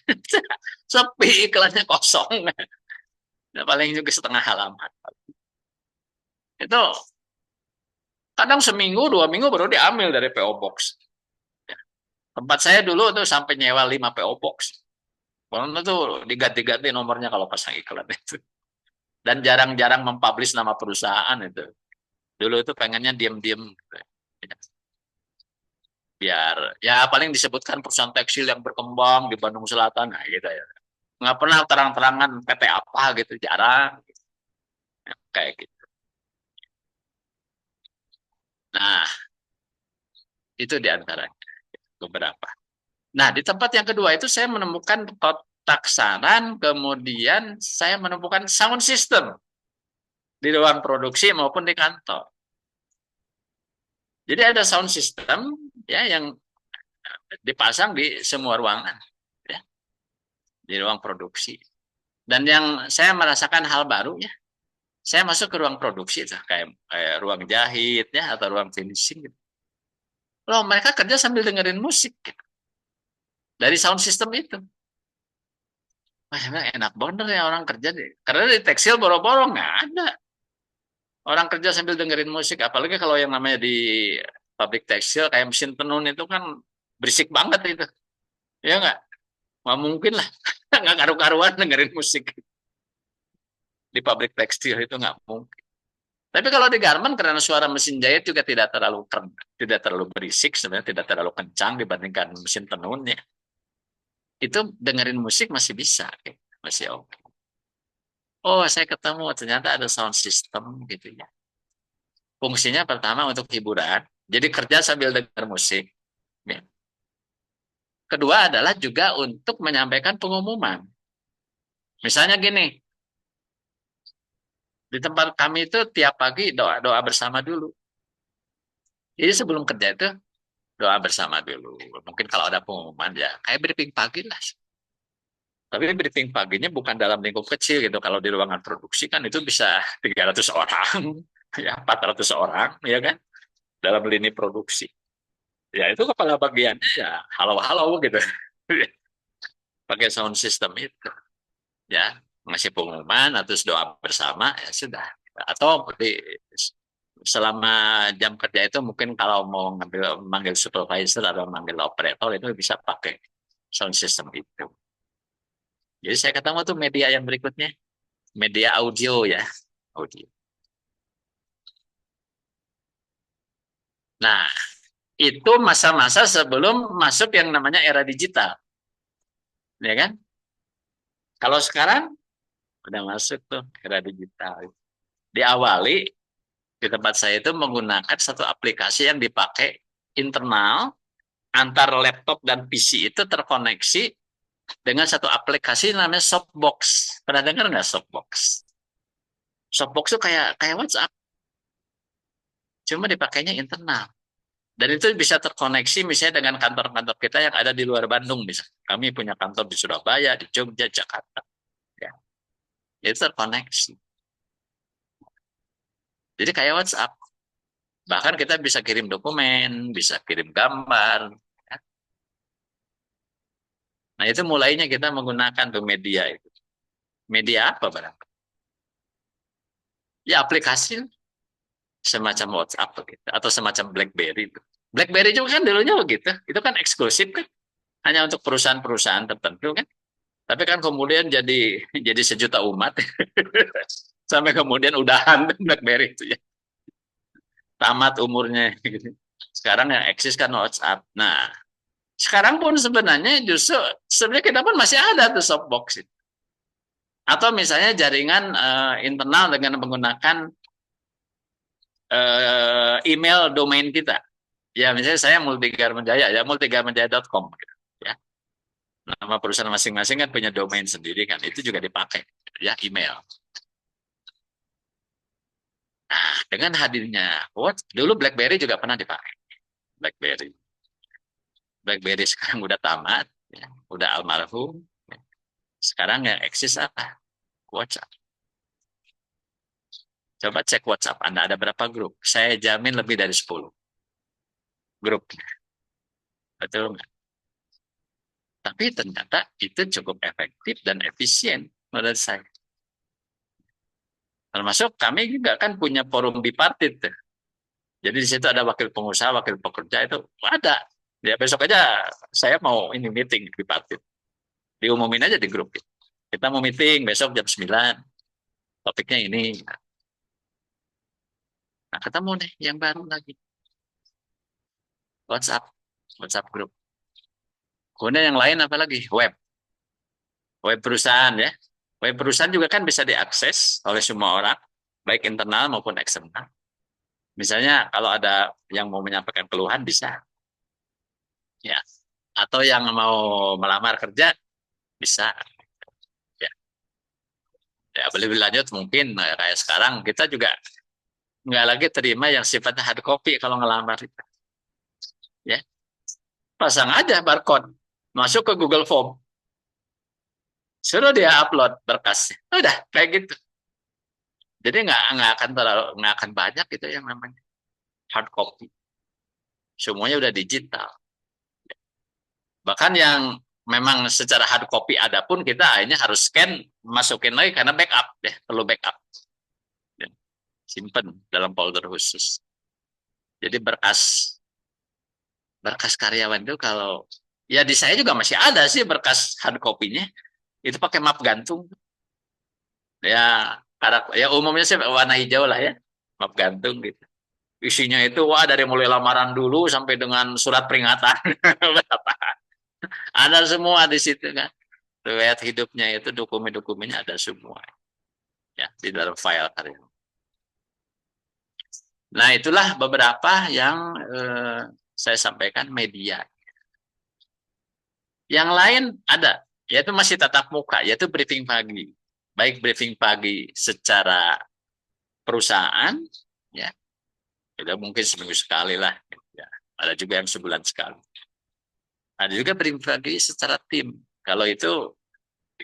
S2: Sepi iklannya kosong. Ya, paling juga setengah halaman. Itu kadang seminggu, 2 minggu baru diambil dari PO Box. Ya. Tempat saya dulu tuh sampai nyewa 5 PO Box. Karena tuh diganti-ganti nomornya kalau pasang iklan itu. Dan jarang-jarang mempublish nama perusahaan itu. Dulu itu pengennya diem-diem. Biar ya paling disebutkan perusahaan tekstil yang berkembang di Bandung Selatan. Nah gitu ya. Nggak pernah terang-terangan PT apa gitu. Jarang. Ya, kayak gitu. Nah, itu diantaranya beberapa. Nah, di tempat yang kedua itu saya menemukan kotak saran, kemudian saya menemukan sound system di ruang produksi maupun di kantor. Jadi ada sound system ya yang dipasang di semua ruangan ya, di ruang produksi. Dan yang saya merasakan hal baru ya, saya masuk ke ruang produksi kayak ruang jahit ya atau ruang finishing gitu. Loh, mereka kerja sambil dengerin musik gitu, dari sound system itu. Wah, saya bilang, enak bener ya orang kerja deh. Karena di tekstil boro-boro nggak ada. Orang kerja sambil dengerin musik. Apalagi kalau yang namanya di pabrik tekstil kayak mesin tenun itu kan berisik banget itu. Ya nggak? Nggak mungkin lah. Nggak karu-karuan dengerin musik. Di pabrik tekstil itu nggak mungkin. Tapi kalau di garment karena suara mesin jahit juga tidak terlalu berisik sebenarnya, tidak terlalu kencang dibandingkan mesin tenunnya. Itu dengerin musik masih bisa, masih oke. Oh, saya ketemu ternyata ada sound system gitu ya. Fungsinya pertama untuk hiburan, jadi kerja sambil dengar musik. Ya. Kedua adalah juga untuk menyampaikan pengumuman. Misalnya gini, Di tempat kami itu tiap pagi doa bersama dulu. Jadi sebelum kerja itu doa bersama dulu. Mungkin kalau ada pengumuman ya kayak briefing pagi lah. Tapi briefing paginya bukan dalam lingkup kecil gitu. Kalau di ruangan produksi kan itu bisa 300 orang, ya 400 orang, ya kan, dalam lini produksi. Ya itu kepala bagiannya ya halo-halo gitu. Pakai sound system itu. Ya, ngasih pengumuman atau doa bersama ya sudah. Atau selama jam kerja itu mungkin kalau mau manggil supervisor atau manggil operator itu bisa pakai sound system itu. Jadi saya ketemu tuh media yang berikutnya, media audio ya, audio. Nah, itu masa-masa sebelum masuk yang namanya era digital, ya kan? Kalau sekarang udah masuk tuh era digital. Diawali di tempat saya itu menggunakan satu aplikasi yang dipakai internal antar laptop dan PC itu terkoneksi dengan satu aplikasi namanya Softbox. Pernah dengar nggak Softbox? Softbox itu kayak kayak WhatsApp, cuma dipakainya internal. Dan itu bisa terkoneksi misalnya dengan kantor-kantor kita yang ada di luar Bandung. Misalnya. Kami punya kantor di Surabaya, di Jogja, Jakarta. Ya. Itu terkoneksi. Jadi kayak WhatsApp. Bahkan kita bisa kirim dokumen, bisa kirim gambar. Ya. Nah itu mulainya kita menggunakan tuh media itu. Media apa barang? Ya aplikasi semacam WhatsApp begitu. Atau semacam BlackBerry. Itu. BlackBerry juga kan dulunya begitu. Itu kan eksklusif kan. Hanya untuk perusahaan-perusahaan tertentu kan. Tapi kan kemudian jadi sejuta umat. Sampai kemudian udahan BlackBerry itu ya. Tamat umurnya. Sekarang yang eksis kan WhatsApp. Nah, sekarang pun sebenarnya justru sebenarnya kita pun masih ada tuh softbox itu. Atau misalnya jaringan internal dengan menggunakan email domain kita. Ya misalnya saya Multigarmenjaya ya multigarmenjaya.com gitu, ya. Nama perusahaan masing-masing kan punya domain sendiri kan. Itu juga dipakai ya email. Nah, dengan hadirnya dulu BlackBerry juga pernah dipakai. BlackBerry. BlackBerry sekarang udah tamat, ya, udah almarhum. Ya. Sekarang yang eksis apa? WhatsApp. Coba cek WhatsApp Anda ada berapa grup? Saya jamin lebih dari 10 grup. Betul nggak? Tapi ternyata itu cukup efektif dan efisien menurut saya. Termasuk kami juga kan punya forum bipartit. Jadi di situ ada wakil pengusaha, wakil pekerja itu ada. Ya besok aja saya mau ini meeting bipartit. Diumumin aja di grup. Kita mau meeting besok jam 9. Topiknya ini. Nah, ketemu nih yang baru lagi. WhatsApp. WhatsApp grup. Kemudian yang lain apa lagi? Web. Web perusahaan ya. Web perusahaan juga kan bisa diakses oleh semua orang. Baik internal maupun eksternal. Misalnya kalau ada yang mau menyampaikan keluhan bisa. Ya. Atau yang mau melamar kerja bisa. Ya. Ya, lebih lanjut mungkin kayak sekarang kita juga nggak lagi terima yang sifatnya hard copy kalau ngelamar itu. Ya, pasang aja barcode, masuk ke Google Form, suruh dia upload berkasnya, udah kayak gitu. Jadi nggak akan banyak itu yang namanya hard copy. Semuanya udah digital. Bahkan yang memang secara hard copy ada pun kita akhirnya harus scan, masukin lagi karena backup ya, perlu backup. Ya, simpen dalam folder khusus. Jadi berkas karyawan itu kalau ya di saya juga masih ada sih berkas hard copy-nya itu pakai map gantung ya ya umumnya sih warna hijau lah ya map gantung gitu isinya itu wah dari mulai lamaran dulu sampai dengan surat peringatan ada semua di situ kan riwayat hidupnya itu dokumen-dokumennya ada semua ya di dalam file karyawan. Nah itulah beberapa yang saya sampaikan media. Yang lain ada, yaitu masih tatap muka, yaitu briefing pagi. Baik briefing pagi secara perusahaan, ya, itu mungkin seminggu sekali lah. Ya. Ada juga yang sebulan sekali. Ada juga berbagi secara tim. Kalau itu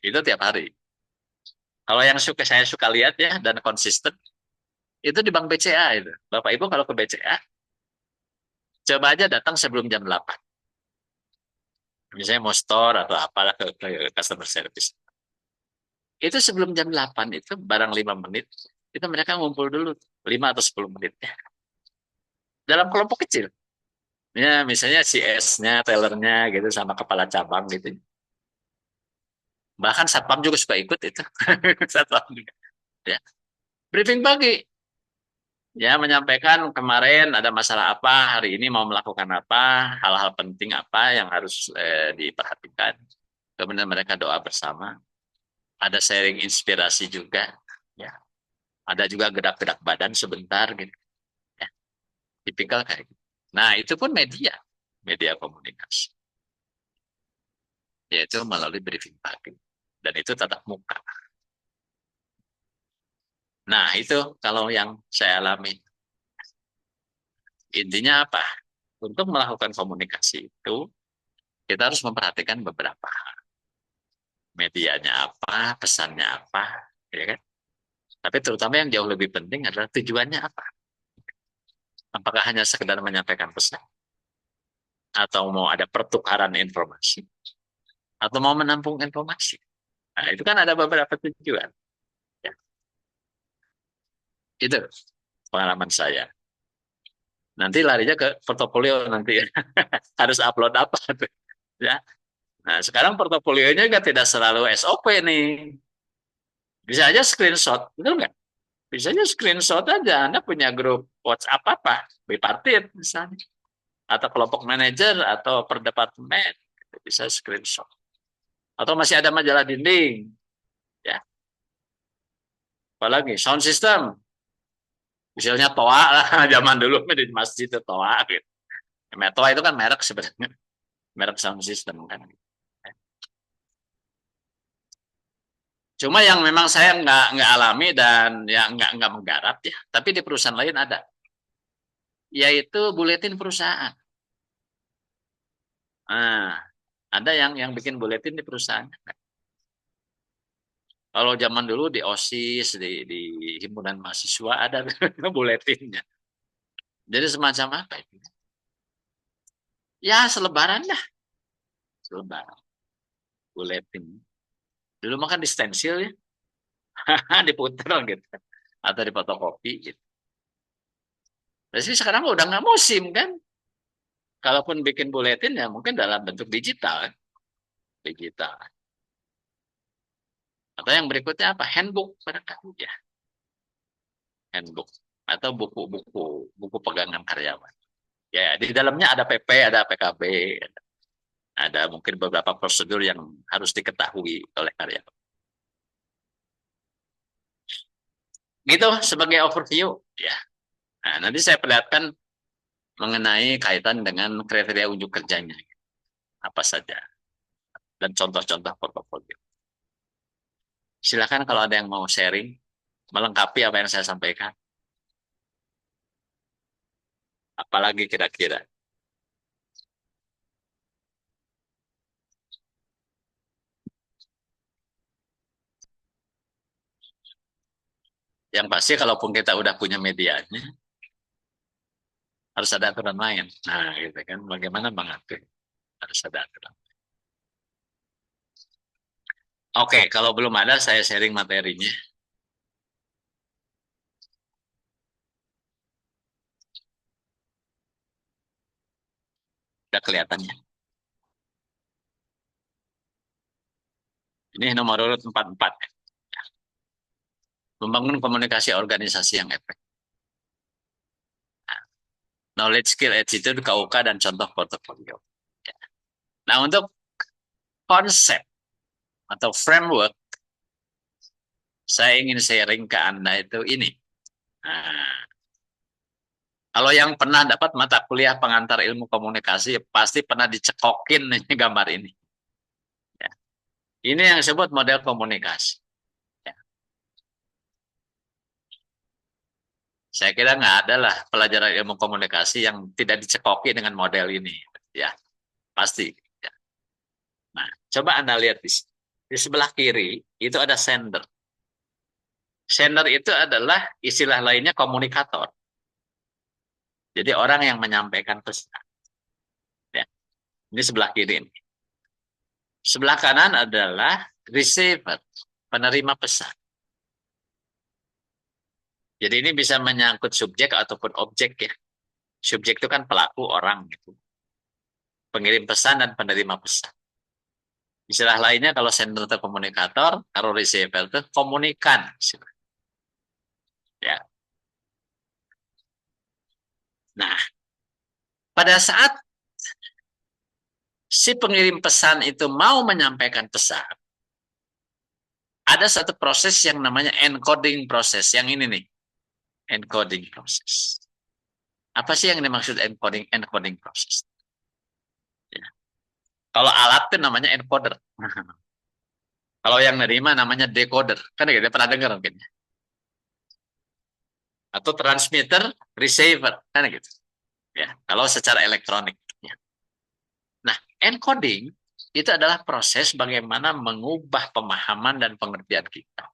S2: tiap hari. Kalau yang saya suka lihat ya dan konsisten, itu di Bank BCA itu. Bapak Ibu kalau ke BCA, coba aja datang sebelum jam 8. Misalnya mau store atau apalah ke customer service. Itu sebelum jam 8 itu barang 5 menit, itu mereka ngumpul dulu 5 atau 10 menit ya. Dalam kelompok kecil. Ya, misalnya CS-nya, tellernya gitu sama kepala cabang gitu. Bahkan satpam juga suka ikut itu. Satpam juga. Ya. Briefing pagi. Ya, menyampaikan kemarin ada masalah apa, hari ini mau melakukan apa, hal-hal penting apa yang harus diperhatikan. Kemudian mereka doa bersama. Ada sharing inspirasi juga. Ya. Ada juga gerak-gerak badan sebentar gitu. Ya. Tipikal kayak gitu. Nah, itu pun media komunikasi. Yaitu melalui briefing pagi. Dan itu tatap muka. Nah, itu kalau yang saya alami. Intinya apa? Untuk melakukan komunikasi itu, kita harus memperhatikan beberapa hal. Medianya apa, pesannya apa, ya kan? Tapi terutama yang jauh lebih penting adalah tujuannya apa. Apakah hanya sekedar menyampaikan pesan? Atau mau ada pertukaran informasi? Atau mau menampung informasi? Nah, itu kan ada beberapa tujuan. Ya. Itu pengalaman saya. Nanti larinya ke portofolio nanti. Harus upload apa tuh. Ya. Nah, sekarang portofolionya kan tidak selalu SOP nih. Bisa aja screenshot, betul nggak? Bisa aja screenshot aja. Anda punya grup WhatsApp apa? Bipartit misalnya. Atau kelompok manajer atau per departemen. Bisa screenshot. Atau masih ada majalah dinding. Ya. Apalagi sound system. Misalnya TOA lah. Zaman dulu di masjid itu TOA. Gitu. TOA itu kan merek sebenarnya. Merek sound system kan. Cuma yang memang saya nggak alami dan ya nggak menggarap ya. Tapi di perusahaan lain ada, yaitu buletin perusahaan. Nah, ada yang bikin buletin di perusahaan. Kalau zaman dulu di OSIS, di himpunan mahasiswa ada buletinnya. Jadi semacam apa itu? Ya selebaran dah, selebaran buletin. Dulu makan di stensil ya, diputer gitu, atau di fotokopi gitu. Tapi sekarang udah nggak musim kan? Kalaupun bikin buletin ya mungkin dalam bentuk digital, digital. Atau yang berikutnya apa? Handbook barangkali ya, handbook atau buku pegangan karyawan. Ya di dalamnya ada PP, ada PKB, ada mungkin beberapa prosedur yang harus diketahui oleh karyawan. Gitu sebagai overview ya. Nah, nanti saya perlihatkan mengenai kaitan dengan kriteria unjuk kerjanya apa saja dan contoh-contoh portofolio. Silakan kalau ada yang mau sharing melengkapi apa yang saya sampaikan. Apalagi kira-kira. Yang pasti kalaupun kita udah punya medianya, harus ada aturan main. Nah, gitu kan. Bagaimana mengatur? Harus ada aturan. Oke, kalau belum ada, saya sharing materinya. Udah kelihatannya. Ini nomor urut 44. Membangun komunikasi organisasi yang efektif. Knowledge, skill, attitude, KUK, dan contoh portofolio. Nah, untuk konsep atau framework, saya ingin sharing ke Anda itu ini. Nah, kalau yang pernah dapat mata kuliah pengantar ilmu komunikasi, pasti pernah dicekokin nih gambar ini. Ya. Ini yang disebut model komunikasi. Ya. Saya kira nggak ada lah pelajaran ilmu komunikasi yang tidak dicekoki dengan model ini. Ya, pasti. Ya. Nah, coba Anda lihat di sebelah kiri itu ada sender. Sender itu adalah istilah lainnya komunikator. Jadi orang yang menyampaikan pesan. Ya. Ini sebelah kiri. Sebelah kanan adalah receiver, penerima pesan. Jadi ini bisa menyangkut subjek ataupun objek ya. Subjek itu kan pelaku orang gitu. Pengirim pesan dan penerima pesan. Istilah lainnya kalau sender itu komunikator, kalau receiver itu komunikan. Ya. Nah, pada saat si pengirim pesan itu mau menyampaikan pesan, ada satu proses yang namanya encoding proses. Yang ini nih, encoding proses. Apa sih yang dimaksud encoding proses? Ya. Kalau alat itu namanya encoder. Kalau yang nerima namanya decoder. Kan kita pernah dengar mungkin. Atau transmitter, receiver. Kan gitu. Ya, kalau secara elektronik. Ya. Nah, encoding itu adalah proses bagaimana mengubah pemahaman dan pengertian kita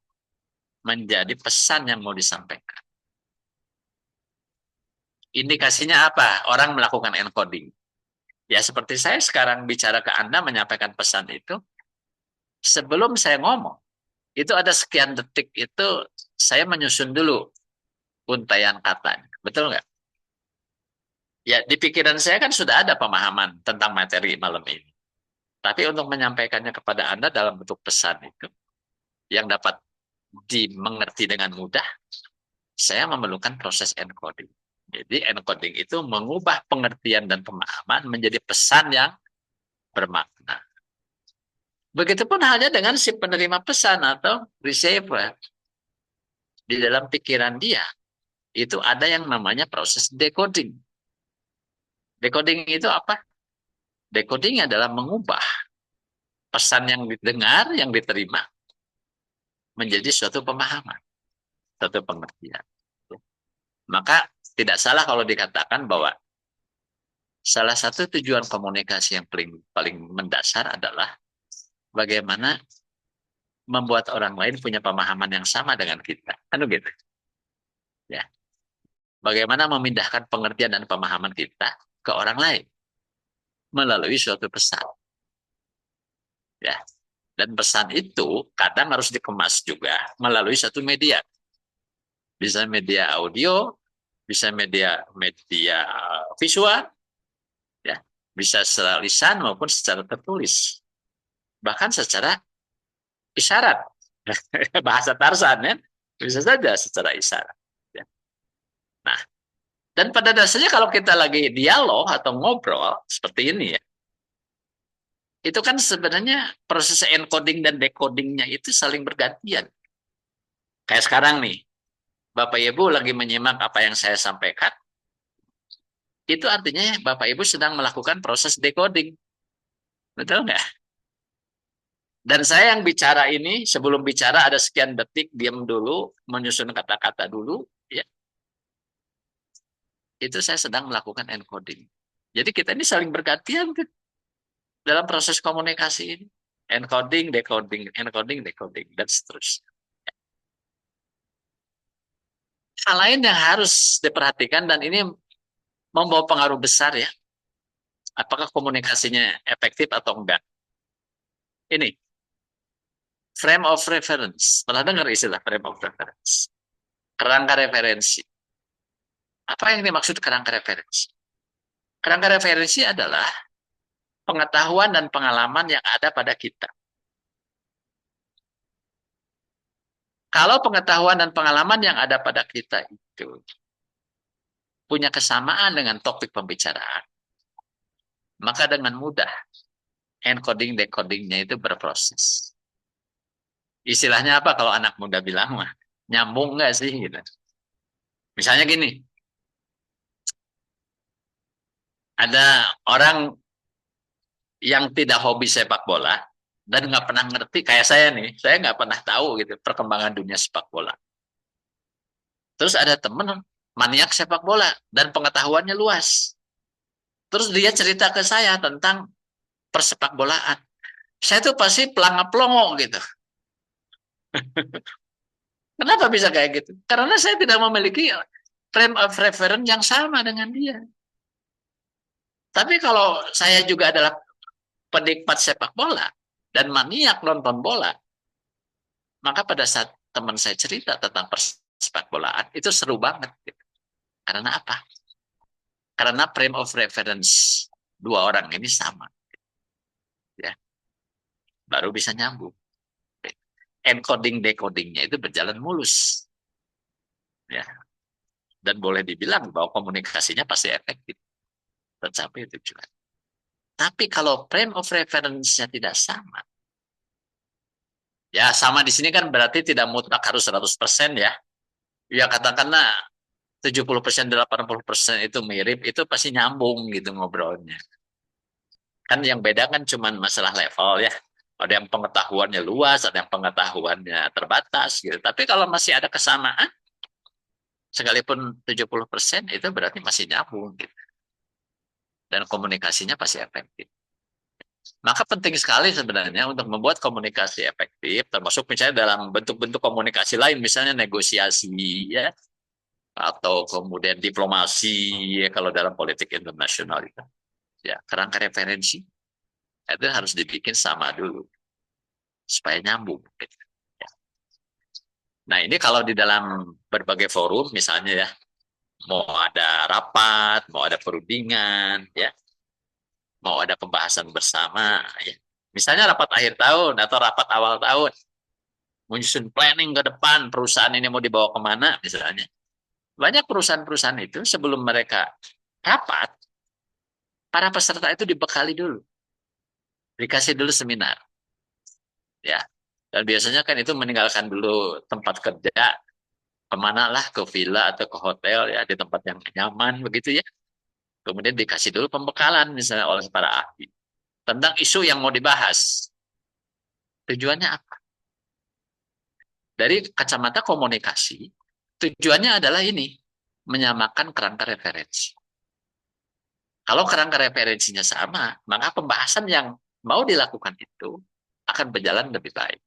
S2: menjadi pesan yang mau disampaikan. Indikasinya apa? Orang melakukan encoding. Ya, seperti saya sekarang bicara ke Anda menyampaikan pesan itu, sebelum saya ngomong, itu ada sekian detik itu saya menyusun dulu untaian katanya. Betul nggak? Ya, di pikiran saya kan sudah ada pemahaman tentang materi malam ini. Tapi untuk menyampaikannya kepada Anda dalam bentuk pesan itu, yang dapat dimengerti dengan mudah, saya memerlukan proses encoding. Jadi encoding itu mengubah pengertian dan pemahaman menjadi pesan yang bermakna. Begitupun halnya dengan si penerima pesan atau receiver. Di dalam pikiran dia, itu ada yang namanya proses decoding. Decoding itu apa? Decoding adalah mengubah pesan yang didengar, yang diterima, menjadi suatu pemahaman, suatu pengertian. Maka tidak salah kalau dikatakan bahwa salah satu tujuan komunikasi yang paling mendasar adalah bagaimana membuat orang lain punya pemahaman yang sama dengan kita. Kan begitu? Ya. Bagaimana memindahkan pengertian dan pemahaman kita ke orang lain melalui suatu pesan. Ya. Dan pesan itu kadang harus dikemas juga melalui satu media. Bisa media audio, bisa media visual, ya, bisa secara lisan maupun secara tertulis, bahkan secara isyarat. Bahasa Tarzan ya, bisa saja secara isyarat. Ya. Nah, dan pada dasarnya kalau kita lagi dialog atau ngobrol seperti ini ya, itu kan sebenarnya proses encoding dan decodingnya itu saling bergantian. Kayak sekarang nih, Bapak Ibu lagi menyimak apa yang saya sampaikan, itu artinya Bapak Ibu sedang melakukan proses decoding. Betul nggak? Dan saya yang bicara ini, sebelum bicara ada sekian detik, diam dulu, menyusun kata-kata dulu, ya. Itu saya sedang melakukan encoding. Jadi kita ini saling bergantian tuh, dalam proses komunikasi ini. Encoding, decoding, dan seterusnya. Hal lain yang harus diperhatikan, dan ini membawa pengaruh besar ya, apakah komunikasinya efektif atau enggak. Ini, frame of reference. Pernah dengar istilah frame of reference? Kerangka referensi. Apa yang dimaksud kerangka referensi? Kerangka referensi adalah pengetahuan dan pengalaman yang ada pada kita. Kalau pengetahuan dan pengalaman yang ada pada kita itu punya kesamaan dengan topik pembicaraan, maka dengan mudah encoding decodingnya itu berproses. Istilahnya apa kalau anak muda bilang mah? Nyambung nggak sih gitu. Misalnya gini, ada orang yang tidak hobi sepak bola dan nggak pernah ngerti kayak saya nih, saya nggak pernah tahu gitu perkembangan dunia sepak bola. Terus ada temen maniak sepak bola dan pengetahuannya luas. Terus dia cerita ke saya tentang persepak bolaan. Saya tuh pasti pelangap-pelongo gitu. Kenapa bisa kayak gitu? Karena saya tidak memiliki frame of reference yang sama dengan dia. Tapi kalau saya juga adalah penikmat sepak bola dan maniak nonton bola, maka pada saat teman saya cerita tentang persepak bolaan, itu seru banget. Gitu. Karena apa? Karena frame of reference dua orang ini sama. Ya, baru bisa nyambung. Encoding decodingnya itu berjalan mulus. Ya, dan boleh dibilang bahwa komunikasinya pasti efektif tercapai tujuan. Tapi kalau frame of reference-nya tidak sama, ya sama di sini kan berarti tidak mutlak harus 100% ya. Ya katakanlah 70%, 80% itu mirip, itu pasti nyambung gitu ngobrolnya. Kan yang beda kan cuma masalah level ya. Ada yang pengetahuannya luas, ada yang pengetahuannya terbatas gitu. Tapi kalau masih ada kesamaan, sekalipun 70% itu berarti masih nyambung gitu. Dan komunikasinya pasti efektif. Maka penting sekali sebenarnya untuk membuat komunikasi efektif, termasuk misalnya dalam bentuk-bentuk komunikasi lain, misalnya negosiasi ya, atau kemudian diplomasi ya, kalau dalam politik internasional itu. Ya, kerangka referensi itu harus dibikin sama dulu supaya nyambung. Gitu. Ya. Nah ini kalau di dalam berbagai forum misalnya ya, mau ada rapat, mau ada perundingan, ya, mau ada pembahasan bersama, ya. Misalnya rapat akhir tahun atau rapat awal tahun, menyusun planning ke depan perusahaan ini mau dibawa kemana misalnya. Banyak perusahaan-perusahaan itu sebelum mereka rapat, para peserta itu dibekali dulu, dikasih dulu seminar, ya. Dan biasanya kan itu meninggalkan dulu tempat kerja, kemana lah, ke villa atau ke hotel ya, di tempat yang nyaman begitu ya. Kemudian dikasih dulu pembekalan misalnya oleh para ahli tentang isu yang mau dibahas. Tujuannya apa? Dari kacamata komunikasi, tujuannya adalah ini, menyamakan kerangka referensi. Kalau kerangka referensinya sama, maka pembahasan yang mau dilakukan itu akan berjalan lebih baik.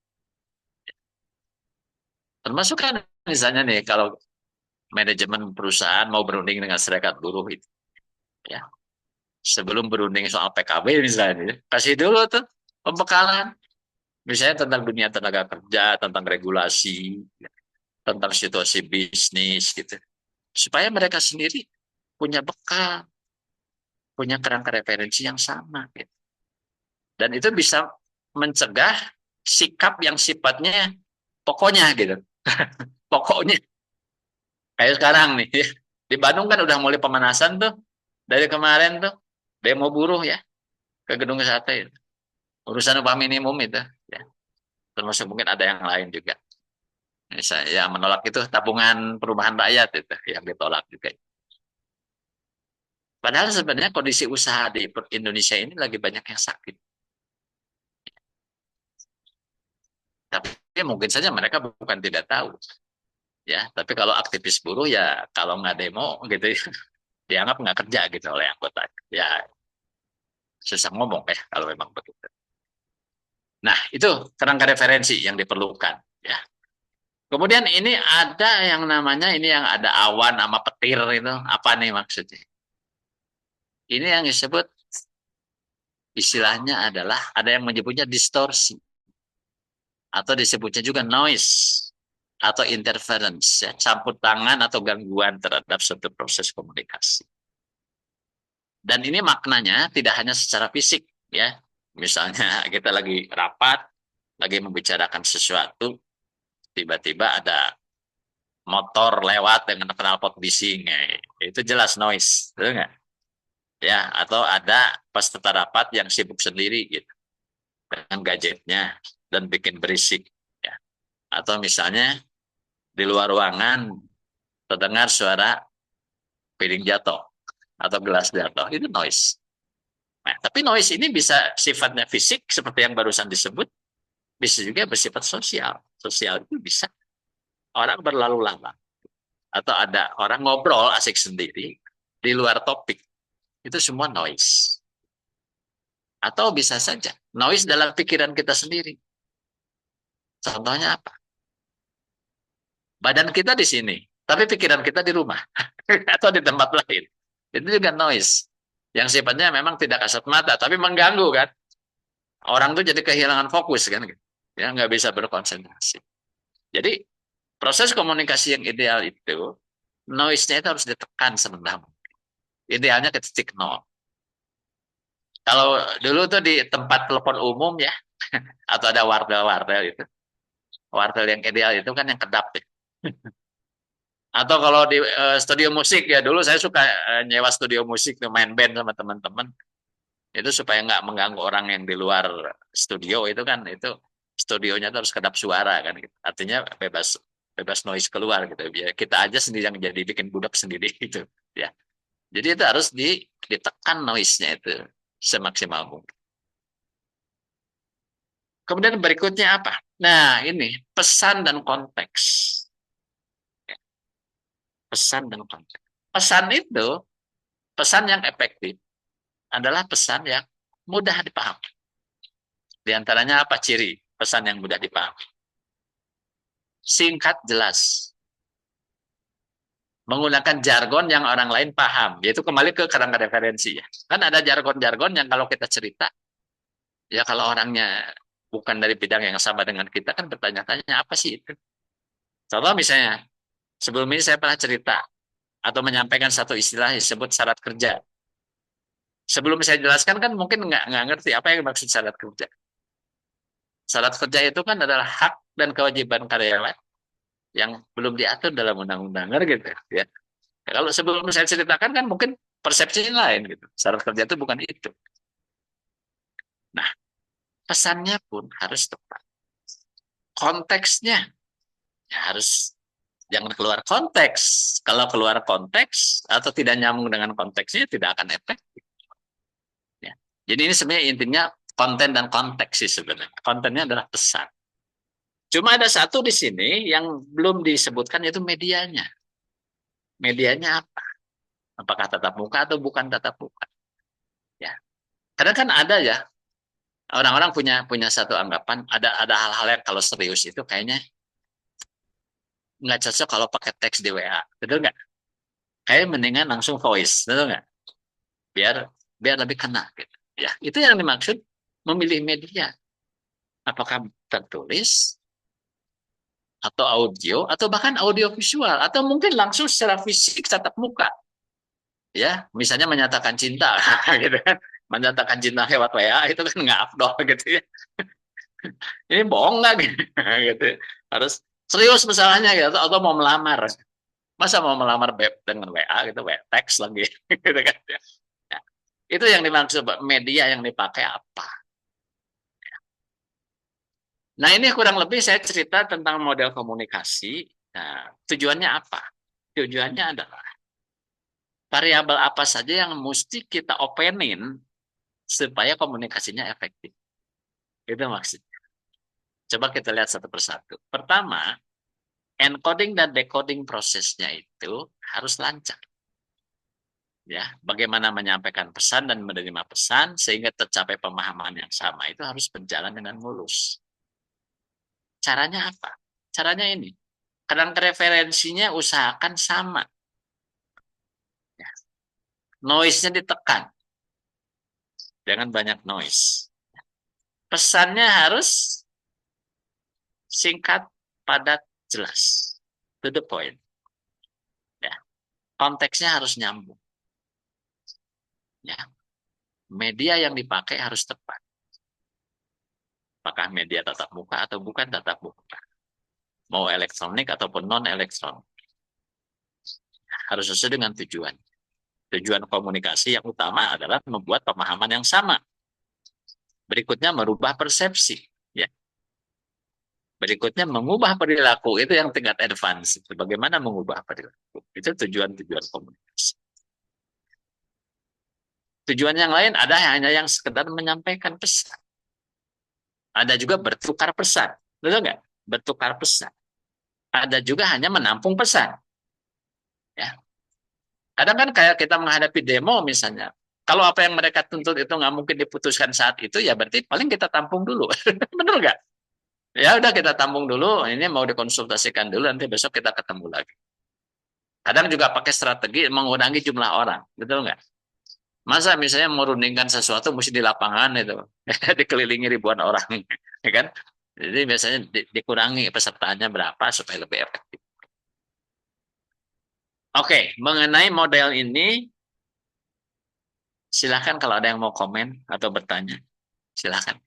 S2: Termasuk kan misalnya nih, kalau manajemen perusahaan mau berunding dengan serikat buruh itu, ya, sebelum berunding soal PKB misalnya, kasih dulu tuh pembekalan, misalnya tentang dunia tenaga kerja, tentang regulasi, tentang situasi bisnis gitu, supaya mereka sendiri punya bekal, punya kerangka referensi yang sama gitu. Dan itu bisa mencegah sikap yang sifatnya pokoknya gitu. Pokoknya kayak sekarang nih di Bandung kan udah mulai pemanasan tuh dari kemarin tuh demo buruh ya ke gedung sate, urusan upah minimum itu ya, termasuk mungkin ada yang lain juga, misalnya ya menolak itu tabungan perumahan rakyat itu yang ditolak juga. Padahal sebenarnya kondisi usaha di Indonesia ini lagi banyak yang sakit. Tapi mungkin saja mereka bukan tidak tahu. Ya, tapi kalau aktivis buruh ya kalau nggak demo gitu ya, dianggap nggak kerja gitu oleh anggota. Ya susah ngomong ya kalau memang begitu. Nah, itu kerangka referensi yang diperlukan ya. Kemudian ini ada yang namanya ini yang ada awan sama petir itu apa nih maksudnya? Ini yang disebut istilahnya adalah ada yang menyebutnya distorsi atau disebutnya juga noise atau interference ya, campur tangan atau gangguan terhadap suatu proses komunikasi. Dan ini maknanya tidak hanya secara fisik ya. Misalnya kita lagi rapat, lagi membicarakan sesuatu, tiba-tiba ada motor lewat dengan knalpot bising, itu jelas noise, betul nggak? Ya, atau ada peserta rapat yang sibuk sendiri gitu dengan gadgetnya dan bikin berisik, ya. Atau misalnya di luar ruangan terdengar suara piring jatuh atau gelas jatuh, itu noise. Nah, tapi noise ini bisa sifatnya fisik seperti yang barusan disebut, bisa juga bersifat sosial. Sosial itu bisa orang berlalu lalang atau ada orang ngobrol asik sendiri di luar topik, itu semua noise. Atau bisa saja noise dalam pikiran kita sendiri. Contohnya apa? Badan kita di sini, tapi pikiran kita di rumah atau di tempat lain. Itu juga noise yang sifatnya memang tidak kasat mata, tapi mengganggu kan. Orang tuh jadi kehilangan fokus kan, gitu. Ya nggak bisa berkonsentrasi. Jadi proses komunikasi yang ideal itu noise-nya itu harus ditekan serendah mungkin. Idealnya ke titik nol. Kalau dulu tuh di tempat telepon umum ya, atau ada wartel-wartel itu, wartel yang ideal itu kan yang kedap ya. Atau kalau di studio musik ya, dulu saya suka nyewa studio musik tuh main band sama teman-teman. Itu supaya nggak mengganggu orang yang di luar studio itu kan, itu studionya tuh harus kedap suara kan gitu. Artinya bebas bebas noise keluar gitu. Biar kita aja sendiri yang jadi bikin budak sendiri itu ya. Jadi itu harus ditekan noise-nya itu semaksimal mungkin. Kemudian berikutnya apa? Nah, ini pesan dan konteks. Pesan dan konteks. Pesan itu, pesan yang efektif adalah pesan yang mudah dipahami. Di antaranya apa ciri pesan yang mudah dipahami? Singkat, jelas. Menggunakan jargon yang orang lain paham. Yaitu kembali ke kerangka referensi ya. Kan ada jargon-jargon yang kalau kita cerita, ya kalau orangnya bukan dari bidang yang sama dengan kita kan bertanya-tanya apa sih itu. Contoh misalnya, sebelum ini saya pernah cerita atau menyampaikan satu istilah disebut syarat kerja. Sebelum saya jelaskan kan mungkin nggak ngerti apa yang maksud syarat kerja. Syarat kerja itu kan adalah hak dan kewajiban karyawan yang belum diatur dalam undang-undang gitu ya. Kalau sebelum saya ceritakan kan mungkin persepsinya lain gitu. Syarat kerja itu bukan itu. Nah, pesannya pun harus tepat. Konteksnya ya harus jangan keluar konteks. Kalau keluar konteks atau tidak nyambung dengan konteksnya tidak akan efektif. Ya. Jadi ini sebenarnya intinya konten dan konteks sih sebenarnya. Kontennya adalah pesan. Cuma ada satu di sini yang belum disebutkan yaitu medianya. Medianya apa? Apakah tatap muka atau bukan tatap muka? Ya. Karena kan ada ya orang-orang punya satu anggapan ada hal-hal yang kalau serius itu kayaknya nggak cocok kalau pakai teks di WA, betul nggak? Kayak mendingan langsung voice, betul nggak? Biar biar lebih kena gitu. Ya, itu yang dimaksud memilih media. Apakah tertulis atau audio atau bahkan audio visual atau mungkin langsung secara fisik tatap muka. Ya, misalnya menyatakan cinta gitu kan. Menyatakan cinta lewat WA itu kan nggak afdol gitu ya. Ini bohong nggak gitu. Harus serius masalahnya gitu atau mau melamar. Masa mau melamar dengan WA gitu, WA teks lagi gitu kan. Ya. Itu yang dimaksud media yang dipakai apa. Nah, ini kurang lebih saya cerita tentang model komunikasi. Nah, tujuannya apa? Tujuannya adalah variabel apa saja yang mesti kita openin supaya komunikasinya efektif. Itu maksudnya. Coba kita lihat satu persatu. Pertama, encoding dan decoding prosesnya itu harus lancar. Ya, bagaimana menyampaikan pesan dan menerima pesan sehingga tercapai pemahaman yang sama itu harus berjalan dengan mulus. Caranya apa? Caranya ini. Kerangka referensinya usahakan sama. Ya. Noise-nya ditekan. Jangan banyak noise. Pesannya harus singkat, padat, jelas. To the point. Ya. Konteksnya harus nyambung. Ya. Media yang dipakai harus tepat. Apakah media tatap muka atau bukan tatap muka. Mau elektronik ataupun non-elektronik. Harus sesuai dengan tujuan. Tujuan komunikasi yang utama adalah membuat pemahaman yang sama. Berikutnya merubah persepsi. Ya. Berikutnya mengubah perilaku. Itu yang tingkat advance. Bagaimana mengubah perilaku. Itu tujuan-tujuan komunikasi. Tujuan yang lain ada hanya yang sekedar menyampaikan pesan. Ada juga bertukar pesan. Betul nggak? Bertukar pesan. Ada juga hanya menampung pesan. Ya. Kadang kan kayak kita menghadapi demo misalnya, kalau apa yang mereka tuntut itu nggak mungkin diputuskan saat itu, ya berarti paling kita tampung dulu. Benar nggak? Ya udah kita tampung dulu, ini mau dikonsultasikan dulu, nanti besok kita ketemu lagi. Kadang juga pakai strategi mengurangi jumlah orang, betul nggak? Masa misalnya mau rundingkan sesuatu mesti di lapangan itu, dikelilingi ribuan orang, ya kan? Jadi biasanya dikurangi pesertanya berapa supaya lebih efektif. Oke, mengenai model ini, silakan kalau ada yang mau komen atau bertanya, silakan.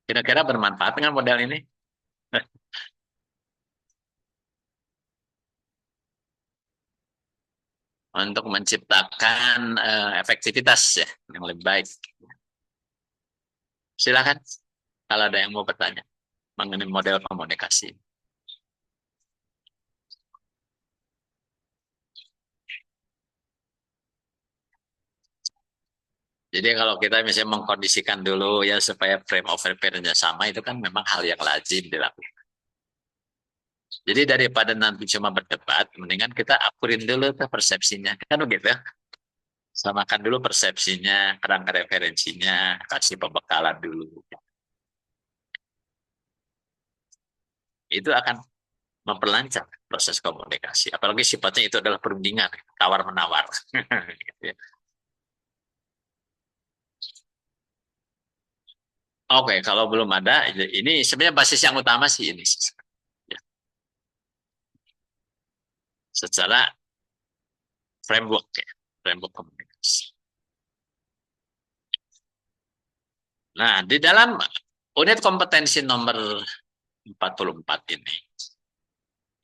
S2: Kira-kira bermanfaat dengan model ini? Untuk menciptakan efektivitas ya yang lebih baik. Silakan kalau ada yang mau bertanya mengenai model komunikasi. Jadi kalau kita misalnya mengkondisikan dulu ya supaya frame of reference-nya sama, itu kan memang hal yang lazim dilakukan. Jadi daripada nanti cuma berdebat, mendingan kita akurin dulu tuh persepsinya. Kan begitu. Samakan dulu persepsinya, kerangka referensinya, kasih pembekalan dulu. Itu akan memperlancar proses komunikasi. Apalagi sifatnya itu adalah perundingan, tawar-menawar. Gitu ya. Oke, kalau belum ada, ini sebenarnya basis yang utama sih ini. Ya. Secara framework ya, framework komunikasi. Nah, di dalam unit kompetensi nomor 44 ini,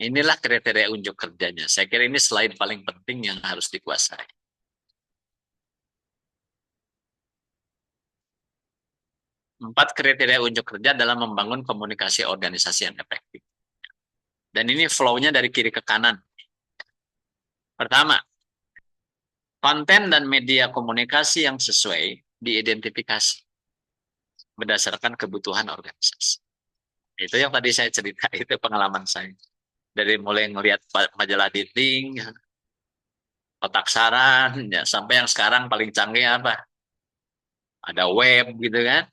S2: inilah kriteria unjuk kerjanya. Saya kira ini slide paling penting yang harus dikuasai. Empat kriteria unjuk kerja dalam membangun komunikasi organisasi yang efektif. Dan ini flow-nya dari kiri ke kanan. Pertama, konten dan media komunikasi yang sesuai diidentifikasi berdasarkan kebutuhan organisasi. Itu yang tadi saya cerita, itu pengalaman saya. Dari mulai ngelihat majalah dating, kotak saran, ya, sampai yang sekarang paling canggih apa? Ada web gitu kan,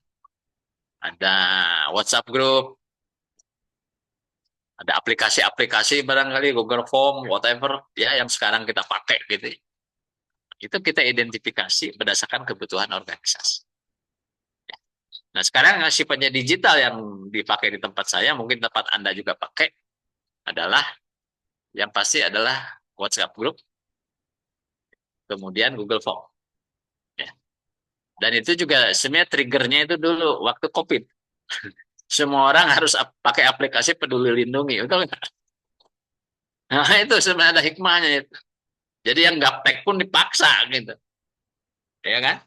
S2: ada WhatsApp group, ada aplikasi-aplikasi barangkali Google Form, whatever, ya yang sekarang kita pakai gitu. Itu kita identifikasi berdasarkan kebutuhan organisasi. Nah sekarang sifatnya digital yang dipakai di tempat saya, mungkin tempat Anda juga pakai, adalah yang pasti adalah WhatsApp group, kemudian Google Form. Ya. Dan itu juga sebenarnya triggernya itu dulu waktu COVID. Semua orang harus pakai aplikasi Peduli Lindungi, betul nggak? Nah itu sebenarnya ada hikmahnya itu. Jadi yang gaptek pun dipaksa gitu, ya kan?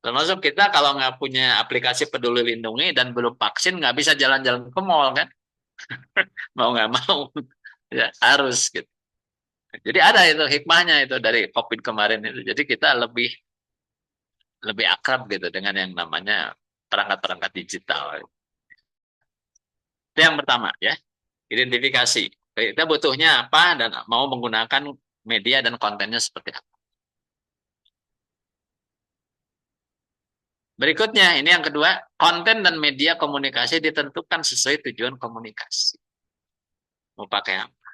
S2: Termasuk kita kalau nggak punya aplikasi Peduli Lindungi dan belum vaksin nggak bisa jalan-jalan ke mall kan? Mau nggak mau ya harus gitu. Jadi ada itu hikmahnya itu dari COVID kemarin itu. Jadi kita lebih lebih akrab gitu dengan yang namanya perangkat-perangkat digital. Itu yang pertama ya, identifikasi. Kita butuhnya apa dan mau menggunakan media dan kontennya seperti apa. Berikutnya, ini yang kedua, konten dan media komunikasi ditentukan sesuai tujuan komunikasi. Mau pakai apa?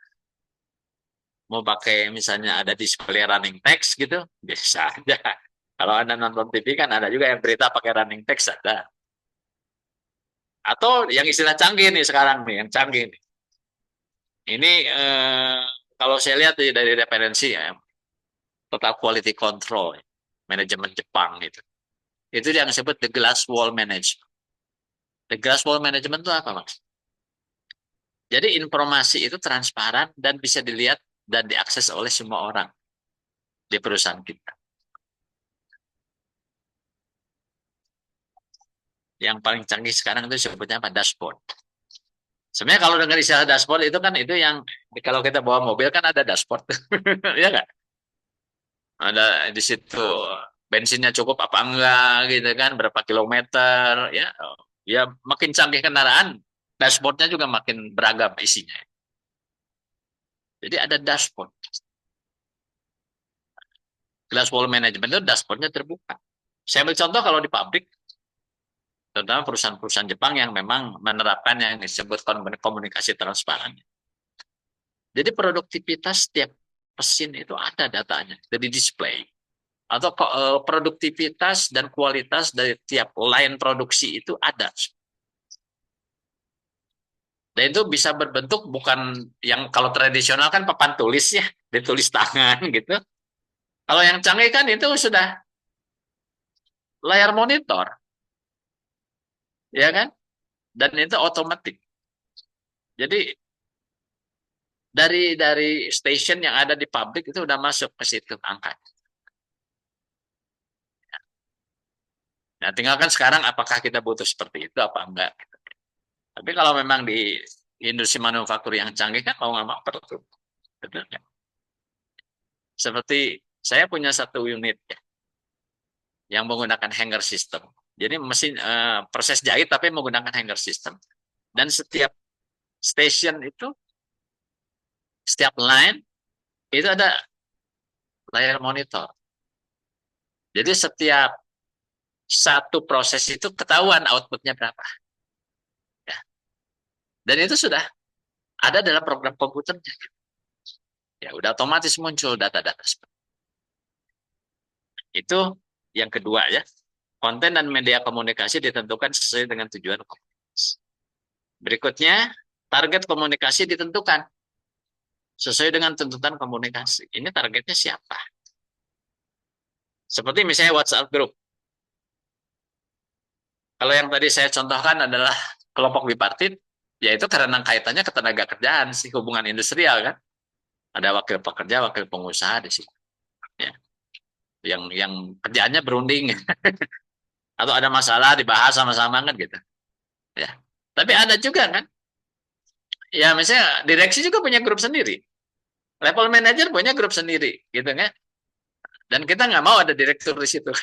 S2: Mau pakai misalnya ada display running text gitu, bisa aja. Kalau Anda nonton TV kan ada juga yang berita pakai running text ada. Atau yang istilah canggih nih sekarang nih, yang canggih nih. Ini kalau saya lihat dari referensi ya, total quality control, manajemen Jepang itu. Itu yang disebut the glass wall management. The glass wall management itu apa, Mas? Jadi informasi itu transparan dan bisa dilihat dan diakses oleh semua orang di perusahaan kita. Yang paling canggih sekarang itu sebutnya apa? Dashboard. Sebenarnya kalau dengar istilah dashboard itu kan itu yang kalau kita bawa mobil kan ada dashboard, ya nggak? Ada di situ bensinnya cukup apa enggak gitu kan, berapa kilometer, ya, ya makin canggih kendaraan Dashboardnya juga makin beragam isinya. Jadi ada dashboard. Glass wall management itu dashboardnya terbuka. Saya ambil contoh kalau di pabrik, terutama perusahaan-perusahaan Jepang yang memang menerapkan yang disebut komunikasi transparan. Jadi produktivitas setiap mesin itu ada datanya, jadi display. Atau produktivitas dan kualitas dari tiap line produksi itu ada. Dan itu bisa berbentuk bukan yang kalau tradisional kan papan tulis ya, ditulis tangan gitu. Kalau yang canggih kan itu sudah layar monitor, ya kan? Dan itu otomatis. Jadi dari station yang ada di pabrik itu udah masuk ke situ angkanya. Nah, tinggalkan sekarang apakah kita butuh seperti itu apa enggak. Tapi kalau memang di industri manufaktur yang canggih kan mau nggak mau perlu. Betul kan? Seperti saya punya satu unit ya, yang menggunakan hanger system. Jadi mesin proses jahit tapi menggunakan hanger system. Dan setiap station itu, setiap line itu ada layar monitor. Jadi setiap satu proses itu ketahuan outputnya berapa. Ya. Dan itu sudah ada dalam program komputernya. Ya, udah otomatis muncul data-data seperti itu. Yang kedua ya, konten dan media komunikasi ditentukan sesuai dengan tujuan komunikasi. Berikutnya, target komunikasi ditentukan sesuai dengan tuntutan komunikasi. Ini targetnya siapa? Seperti misalnya WhatsApp group. Kalau yang tadi saya contohkan adalah kelompok bipartit, yaitu karena kaitannya ke tenaga kerjaan sih, hubungan industrial kan. Ada wakil pekerja, wakil pengusaha di situ. Ya. Yang kerjaannya berunding atau ada masalah dibahas sama-sama kan gitu. Ya. Tapi ada juga kan. Ya misalnya direksi juga punya grup sendiri. Level manager punya grup sendiri gitu kan. Dan kita nggak mau ada direktur di situ.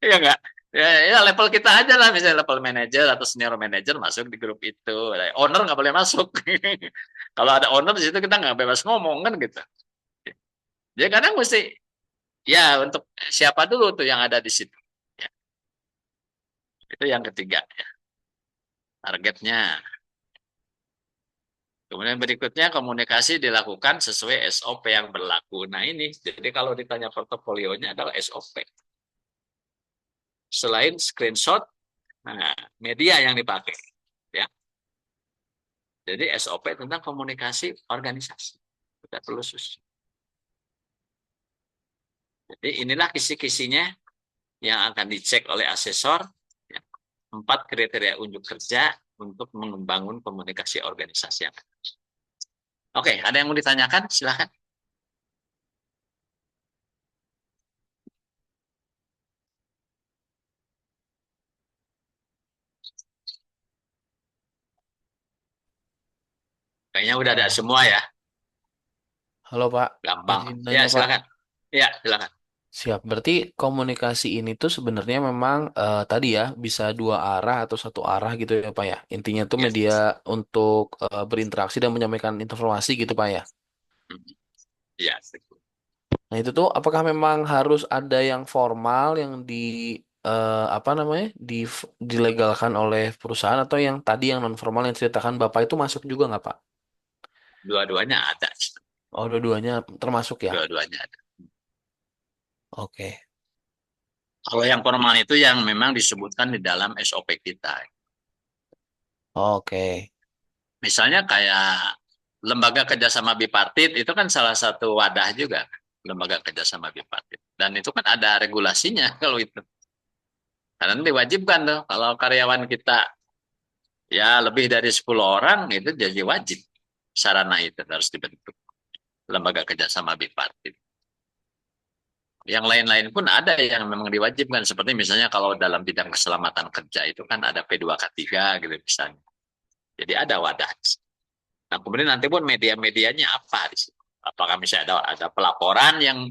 S2: Iya nggak? Ya level kita aja lah, misalnya level manager atau senior manager masuk di grup itu. Owner nggak boleh masuk. Kalau ada owner di situ kita nggak bebas ngomong kan gitu. Jadi kadang mesti ya untuk siapa dulu tuh yang ada di situ. Ya. Itu yang ketiga ya. Targetnya. Kemudian berikutnya komunikasi dilakukan sesuai SOP yang berlaku. Nah ini, jadi kalau ditanya portofolionya adalah SOP. Selain screenshot, nah, media yang dipakai. Ya. Jadi SOP tentang komunikasi organisasi. Kita perlu susun. Jadi inilah kisi-kisinya yang akan dicek oleh asesor. Ya. 4 kriteria unjuk kerja untuk membangun komunikasi organisasi yang ada. Oke, ada yang mau ditanyakan? Silahkan. Kayaknya udah ada semua ya.
S7: Halo Pak,
S2: Gampang.
S7: izin
S2: Ya,
S7: nanya Pak.
S2: silakan. Ya, silakan.
S7: Siap, berarti komunikasi ini tuh sebenarnya memang tadi ya bisa dua arah atau satu arah gitu ya Pak ya. Intinya tuh
S2: Ya.
S7: media untuk berinteraksi dan menyampaikan informasi gitu Pak ya.
S2: Ya.
S7: Nah itu tuh apakah memang harus ada yang formal yang di apa namanya dilegalkan oleh perusahaan atau yang tadi yang non formal yang ceritakan Bapak itu masuk juga nggak Pak?
S2: Dua-duanya ada.
S7: Oh dua-duanya termasuk ya.
S2: Dua-duanya ada.
S7: Oke.
S2: Kalau yang formal itu yang memang disebutkan di dalam SOP kita.
S7: Oke.
S2: Misalnya kayak lembaga kerjasama bipartit itu kan salah satu wadah juga, lembaga kerjasama bipartit. Dan itu kan ada regulasinya kalau itu. Karena diwajibkan tuh kalau karyawan kita ya lebih dari 10 orang itu jadi wajib sarana itu harus dibentuk lembaga kerjasama bipartit. Yang lain-lain pun ada yang memang diwajibkan seperti misalnya kalau dalam bidang keselamatan kerja itu kan ada P2K3 gitu misalnya. Jadi ada wadah. Nah, kemudian nanti pun media-medianya apa di situ? Apakah misalnya ada pelaporan yang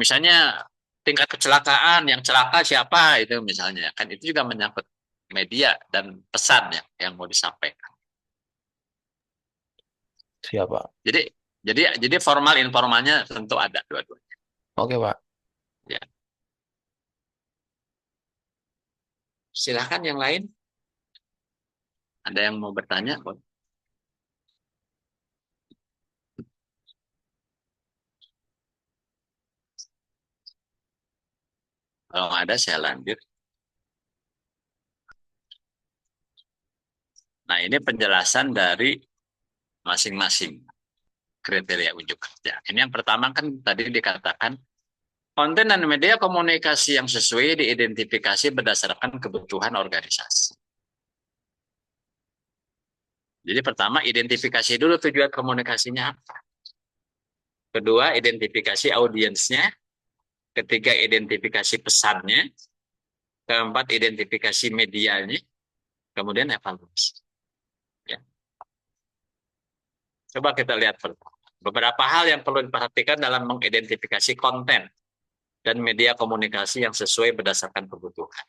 S2: misalnya tingkat kecelakaan yang celaka siapa itu misalnya kan itu juga menyangkut media dan pesan yang mau disampaikan.
S7: Siapa?
S2: Jadi formal informalnya tentu ada dua-duanya.
S7: Oke, Pak.
S2: Ya. Silakan yang lain. Ada yang mau bertanya? Kalau ada saya lanjut. Nah, ini penjelasan dari masing-masing kriteria unjuk kerja. Ini yang pertama kan tadi dikatakan konten dan media komunikasi yang sesuai diidentifikasi berdasarkan kebutuhan organisasi. Jadi pertama identifikasi dulu tujuan komunikasinya apa. Kedua identifikasi audiensnya. Ketiga identifikasi pesannya. Keempat identifikasi medianya. Kemudian evaluasi. Ya. Coba kita lihat beberapa hal yang perlu diperhatikan dalam mengidentifikasi konten dan media komunikasi yang sesuai berdasarkan kebutuhan.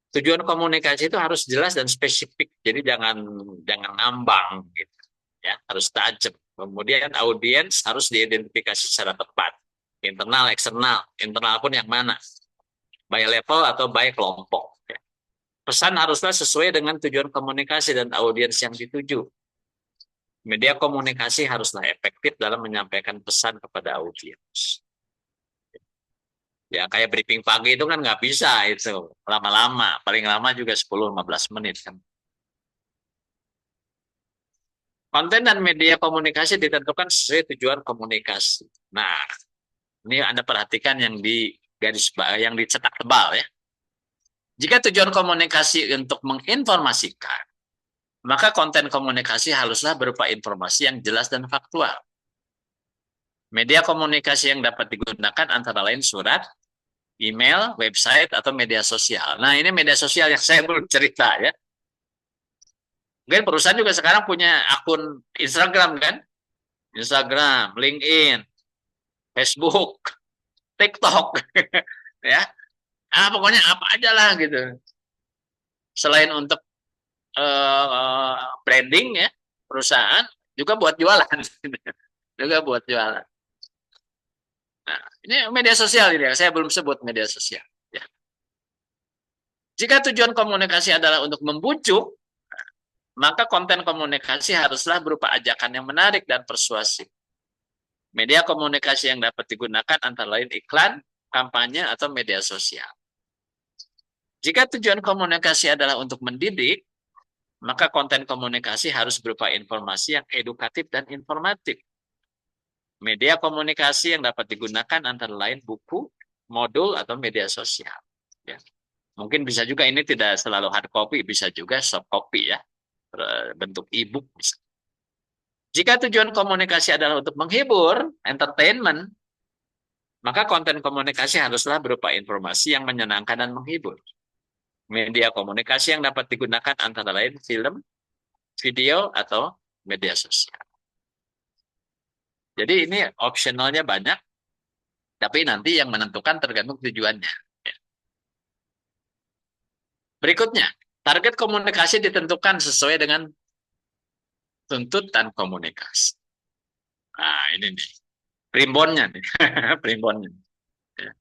S2: Tujuan komunikasi itu harus jelas dan spesifik, jadi jangan ngambang gitu. Ya, harus tajam. Kemudian audiens harus diidentifikasi secara tepat. Internal, eksternal, internal pun yang mana? By level atau by kelompok. Ya. Pesan haruslah sesuai dengan tujuan komunikasi dan audiens yang dituju. Media komunikasi haruslah efektif dalam menyampaikan pesan kepada audiens. Ya kayak briefing pagi itu kan nggak bisa itu lama-lama, paling lama juga 10-15 menit kan. Konten dan media komunikasi ditentukan sesuai tujuan komunikasi. Nah, ini Anda perhatikan yang di garis yang dicetak tebal ya. Jika tujuan komunikasi untuk menginformasikan, maka konten komunikasi haruslah berupa informasi yang jelas dan faktual. Media komunikasi yang dapat digunakan antara lain surat, email, website, atau media sosial. Nah, ini media sosial yang saya belum cerita ya. Mungkin perusahaan juga sekarang punya akun Instagram kan? Instagram, LinkedIn, Facebook, TikTok. Ya. Pokoknya apa aja lah gitu. Selain untuk branding ya, perusahaan juga buat jualan. Juga buat jualan. Nah, ini media sosial ini ya. Saya belum sebut media sosial. Ya. Jika tujuan komunikasi adalah untuk membujuk, maka konten komunikasi haruslah berupa ajakan yang menarik dan persuasif. Media komunikasi yang dapat digunakan antara lain iklan, kampanye, atau media sosial. Jika tujuan komunikasi adalah untuk mendidik, maka konten komunikasi harus berupa informasi yang edukatif dan informatif. Media komunikasi yang dapat digunakan antara lain buku, modul, atau media sosial. Ya. Mungkin bisa juga ini tidak selalu hard copy, bisa juga soft copy ya, bentuk e-book bisa. Jika tujuan komunikasi adalah untuk menghibur, entertainment, maka konten komunikasi haruslah berupa informasi yang menyenangkan dan menghibur. Media komunikasi yang dapat digunakan antara lain film, video, atau media sosial. Jadi ini optionalnya banyak, tapi nanti yang menentukan tergantung tujuannya. Berikutnya, target komunikasi ditentukan sesuai dengan tuntutan komunikasi. Nah, ini nih. Primbonnya nih. Primbonnya. Ya.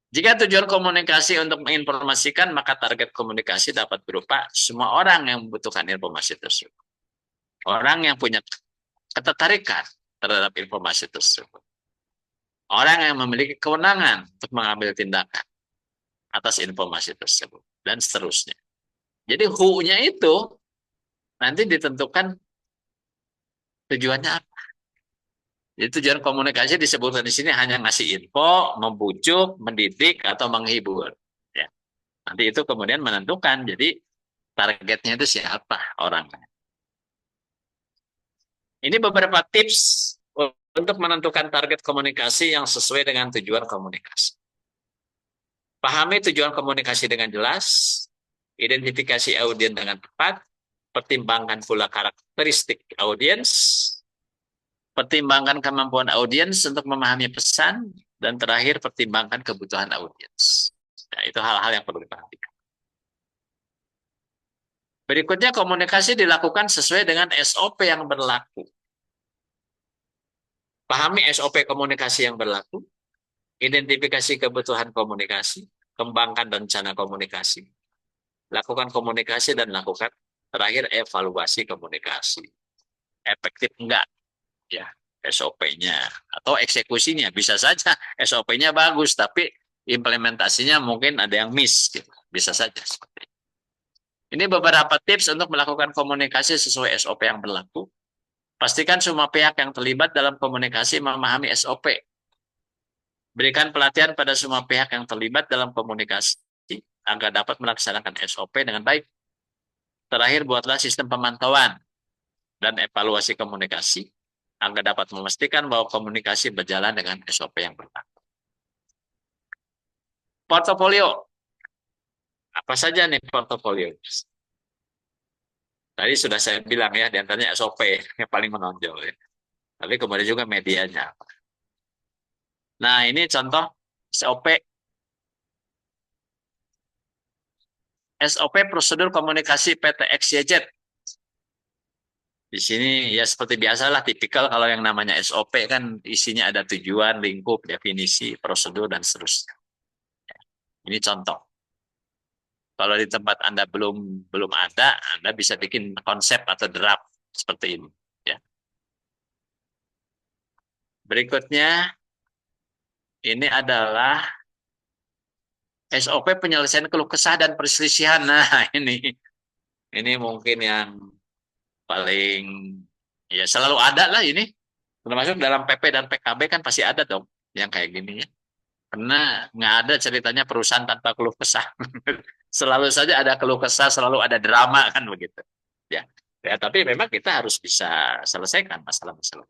S2: Jika tujuan komunikasi untuk menginformasikan, maka target komunikasi dapat berupa semua orang yang membutuhkan informasi tersebut. Orang yang punya ketertarikan terhadap informasi tersebut. Orang yang memiliki kewenangan untuk mengambil tindakan atas informasi tersebut. Dan seterusnya. Jadi who-nya itu nanti ditentukan tujuannya apa. Jadi tujuan komunikasi disebutkan di sini hanya ngasih info, membujuk, mendidik, atau menghibur. Ya. Nanti itu kemudian menentukan. Jadi targetnya itu siapa orangnya. Ini beberapa tips untuk menentukan target komunikasi yang sesuai dengan tujuan komunikasi. Pahami tujuan komunikasi dengan jelas, identifikasi audiens dengan tepat, pertimbangkan pula karakteristik audiens, pertimbangkan kemampuan audiens untuk memahami pesan, dan terakhir pertimbangkan kebutuhan audiens. Nah, itu hal-hal yang perlu diperhatikan. Berikutnya komunikasi dilakukan sesuai dengan SOP yang berlaku. Pahami SOP komunikasi yang berlaku, identifikasi kebutuhan komunikasi, kembangkan rencana komunikasi, lakukan komunikasi dan lakukan terakhir evaluasi komunikasi. Efektif enggak ya SOP-nya atau eksekusinya, bisa saja SOP-nya bagus tapi implementasinya mungkin ada yang miss gitu. Bisa saja seperti itu. Ini beberapa tips untuk melakukan komunikasi sesuai SOP yang berlaku. Pastikan semua pihak yang terlibat dalam komunikasi memahami SOP. Berikan pelatihan pada semua pihak yang terlibat dalam komunikasi agar dapat melaksanakan SOP dengan baik. Terakhir, buatlah sistem pemantauan dan evaluasi komunikasi agar dapat memastikan bahwa komunikasi berjalan dengan SOP yang berlaku. Portofolio. Apa saja nih portofolio? Tadi sudah saya bilang ya, diantaranya SOP yang paling menonjol ya. Tapi kemudian juga medianya. Nah, ini contoh SOP. SOP prosedur komunikasi PT XYZ. Di sini ya seperti biasalah tipikal kalau yang namanya SOP kan isinya ada tujuan, lingkup, definisi, prosedur, dan seterusnya. Ini contoh. Kalau di tempat Anda belum ada, Anda bisa bikin konsep atau draft seperti ini. Ya. Berikutnya, ini adalah SOP penyelesaian keluh kesah dan perselisihan. Nah, ini mungkin yang paling ya selalu ada lah ini. Termasuk dalam PP dan PKB kan pasti ada dong yang kayak gini ya. Karena nggak ada ceritanya perusahaan tanpa keluh kesah. Selalu saja ada keluh kesah, selalu ada drama kan begitu. Ya. Ya, tapi memang kita harus bisa selesaikan masalah-masalah.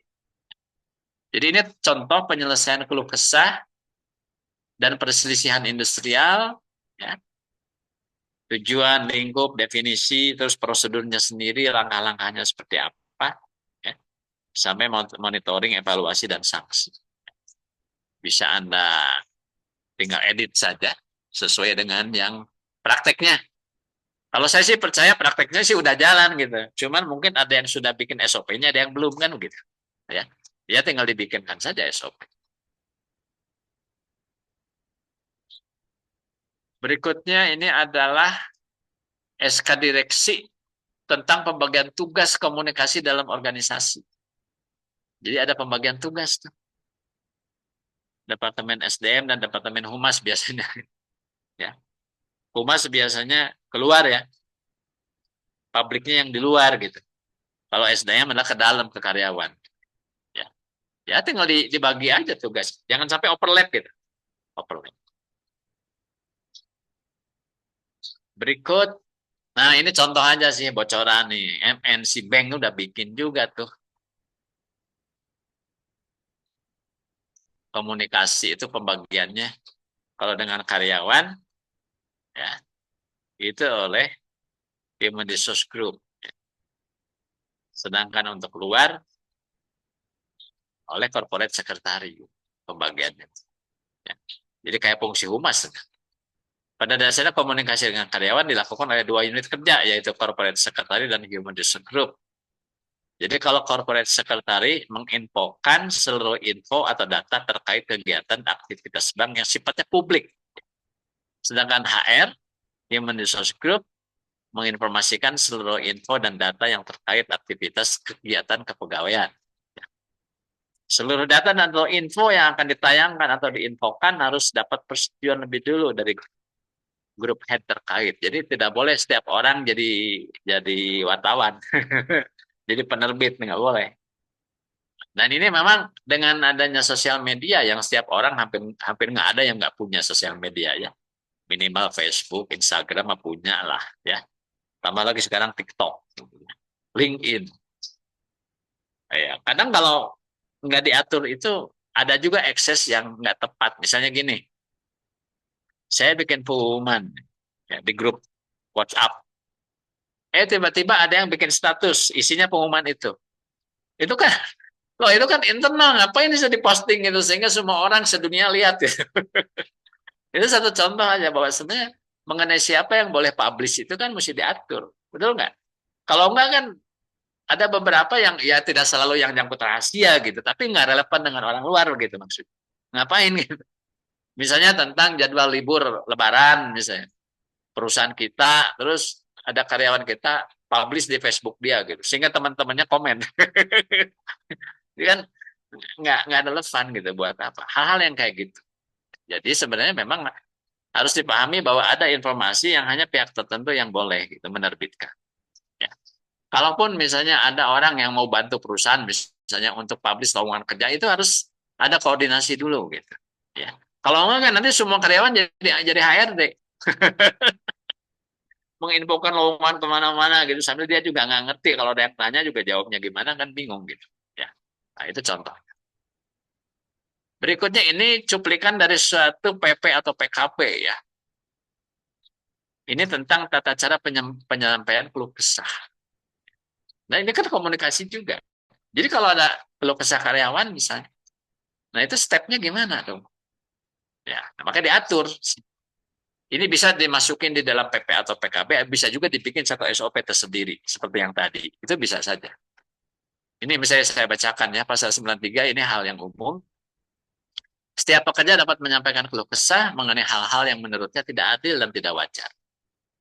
S2: Jadi ini contoh penyelesaian keluh kesah dan perselisihan industrial, ya. Tujuan, lingkup, definisi, terus prosedurnya sendiri, langkah-langkahnya seperti apa, ya. Sampai monitoring, evaluasi, dan sanksi. Bisa Anda tinggal edit saja sesuai dengan yang prakteknya. Kalau saya sih percaya prakteknya sih udah jalan gitu. Cuman mungkin ada yang sudah bikin SOP-nya, ada yang belum kan gitu. Ya, dia tinggal dibikinkan saja SOP. Berikutnya ini adalah SK direksi tentang pembagian tugas komunikasi dalam organisasi. Jadi ada pembagian tugas tuh. Departemen SDM dan Departemen Humas biasanya. Ya. Humas biasanya keluar ya. Pabriknya yang di luar gitu. Kalau SDM adalah ke dalam ke karyawan. Ya, ya tinggal dibagi aja tugas. Jangan sampai overlap gitu. Overlap. Berikut. Nah ini contoh aja sih bocoran nih. MNC Bank udah bikin juga tuh. Komunikasi itu pembagiannya. Kalau dengan karyawan, ya itu oleh Human Resource Group. Sedangkan untuk luar, oleh Corporate Secretary pembagiannya. Ya. Jadi kayak fungsi humas. Pada dasarnya komunikasi dengan karyawan dilakukan oleh dua unit kerja, yaitu Corporate Secretary dan Human Resource Group. Jadi kalau Corporate Secretary menginfokan seluruh info atau data terkait kegiatan aktivitas bank yang sifatnya publik. Sedangkan HR, Human Resource Group, menginformasikan seluruh info dan data yang terkait aktivitas kegiatan kepegawaian. Seluruh data dan info yang akan ditayangkan atau diinfokan harus dapat persetujuan lebih dulu dari grup head terkait. Jadi tidak boleh setiap orang jadi wartawan. Jadi penerbit, nggak boleh. Dan ini memang dengan adanya sosial media yang setiap orang hampir nggak ada yang nggak punya sosial media ya. Minimal Facebook, Instagram punya lah ya. Tambah lagi sekarang TikTok, LinkedIn. Ya, kadang kalau nggak diatur itu ada juga akses yang nggak tepat. Misalnya gini, saya bikin pengumuman ya, di grup WhatsApp. Tiba-tiba ada yang bikin status, isinya pengumuman itu. Itu kan, loh itu kan internal, ngapain bisa diposting gitu sehingga semua orang sedunia lihat ya. Itu satu contoh aja bahwa sebenarnya mengenai siapa yang boleh publish itu kan mesti diatur. Betul nggak? Kalau enggak kan ada beberapa yang ya tidak selalu yang nyangkut rahasia gitu, tapi nggak relevan dengan orang luar gitu maksudnya. Ngapain gitu? Misalnya tentang jadwal libur Lebaran misalnya. Perusahaan kita, terus ada karyawan kita publish di Facebook dia gitu, sehingga teman-temannya komen. Ini kan nggak relevan gitu buat apa? Hal-hal yang kayak gitu. Jadi sebenarnya memang harus dipahami bahwa ada informasi yang hanya pihak tertentu yang boleh gitu menerbitkan. Ya. Kalaupun misalnya ada orang yang mau bantu perusahaan misalnya untuk publish lowongan kerja itu harus ada koordinasi dulu gitu. Ya. Kalau enggak kan nanti semua karyawan jadi HRD menginfokan lowongan kemana-mana gitu sambil dia juga nggak ngerti kalau ada yang tanya juga jawabnya gimana kan bingung gitu. Ya. Nah, itu contoh. Berikutnya ini cuplikan dari suatu PP atau PKP ya. Ini tentang tata cara penyampaian keluh kesah. Nah ini kan komunikasi juga. Jadi kalau ada keluh kesah karyawan misalnya, nah itu stepnya gimana dong? Ya, nah, makanya diatur. Ini bisa dimasukin di dalam PP atau PKB, bisa juga dibikin satu SOP tersendiri, seperti yang tadi. Itu bisa saja. Ini misalnya saya bacakan ya, pasal 93 ini hal yang umum. Setiap pekerja dapat menyampaikan keluh kesah mengenai hal-hal yang menurutnya tidak adil dan tidak wajar,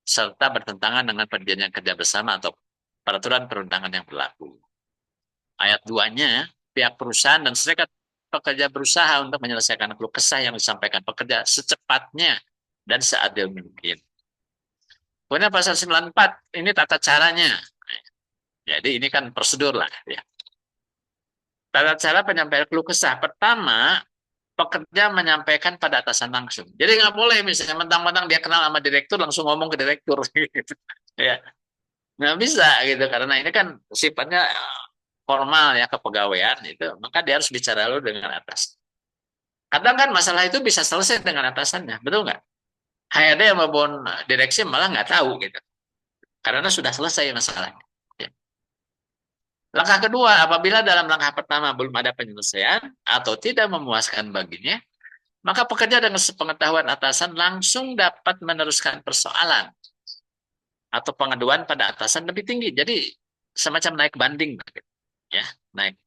S2: serta bertentangan dengan perjanjian kerja bersama atau peraturan perundangan yang berlaku. Ayat 2-nya, pihak perusahaan dan serikat pekerja berusaha untuk menyelesaikan keluh kesah yang disampaikan pekerja secepatnya dan seadil mungkin. Kemudian pasal 94, ini tata caranya. Jadi ini kan prosedur lah. Ya. Tata cara penyampaian keluh kesah. Pertama, pekerja menyampaikan pada atasan langsung. Jadi nggak boleh misalnya mentang-mentang dia kenal sama direktur langsung ngomong ke direktur. Gitu. Ya. Nggak bisa gitu. Karena ini kan sifatnya formal ya kepegawaian itu. Maka dia harus bicara dulu dengan atas. Kadang kan masalah itu bisa selesai dengan atasannya. Betul nggak? HRD maupun direksi malah nggak tahu gitu. Karena sudah selesai masalahnya. Ya. Langkah kedua, apabila dalam langkah pertama belum ada penyelesaian atau tidak memuaskan baginya, maka pekerja dengan sepengetahuan atasan langsung dapat meneruskan persoalan atau pengaduan pada atasan lebih tinggi. Jadi semacam naik banding, ya naik.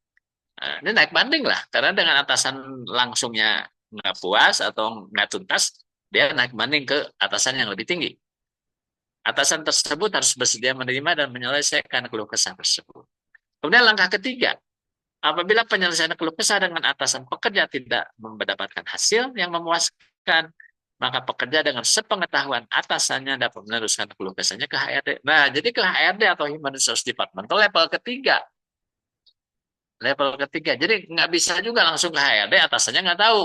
S2: Ini naik banding lah, karena dengan atasan langsungnya nggak puas atau nggak tuntas, dia naik banding ke atasan yang lebih tinggi. Atasan tersebut harus bersedia menerima dan menyelesaikan keluh kesah tersebut. Kemudian langkah ketiga, apabila penyelesaian keluh kesah dengan atasan pekerja tidak mendapatkan hasil yang memuaskan, maka pekerja dengan sepengetahuan atasannya dapat meneruskan keluh kesahnya ke HRD. Nah, jadi ke HRD atau Human Resource Department itu level ketiga. Level ketiga. Jadi nggak bisa juga langsung ke HRD, atasannya nggak tahu.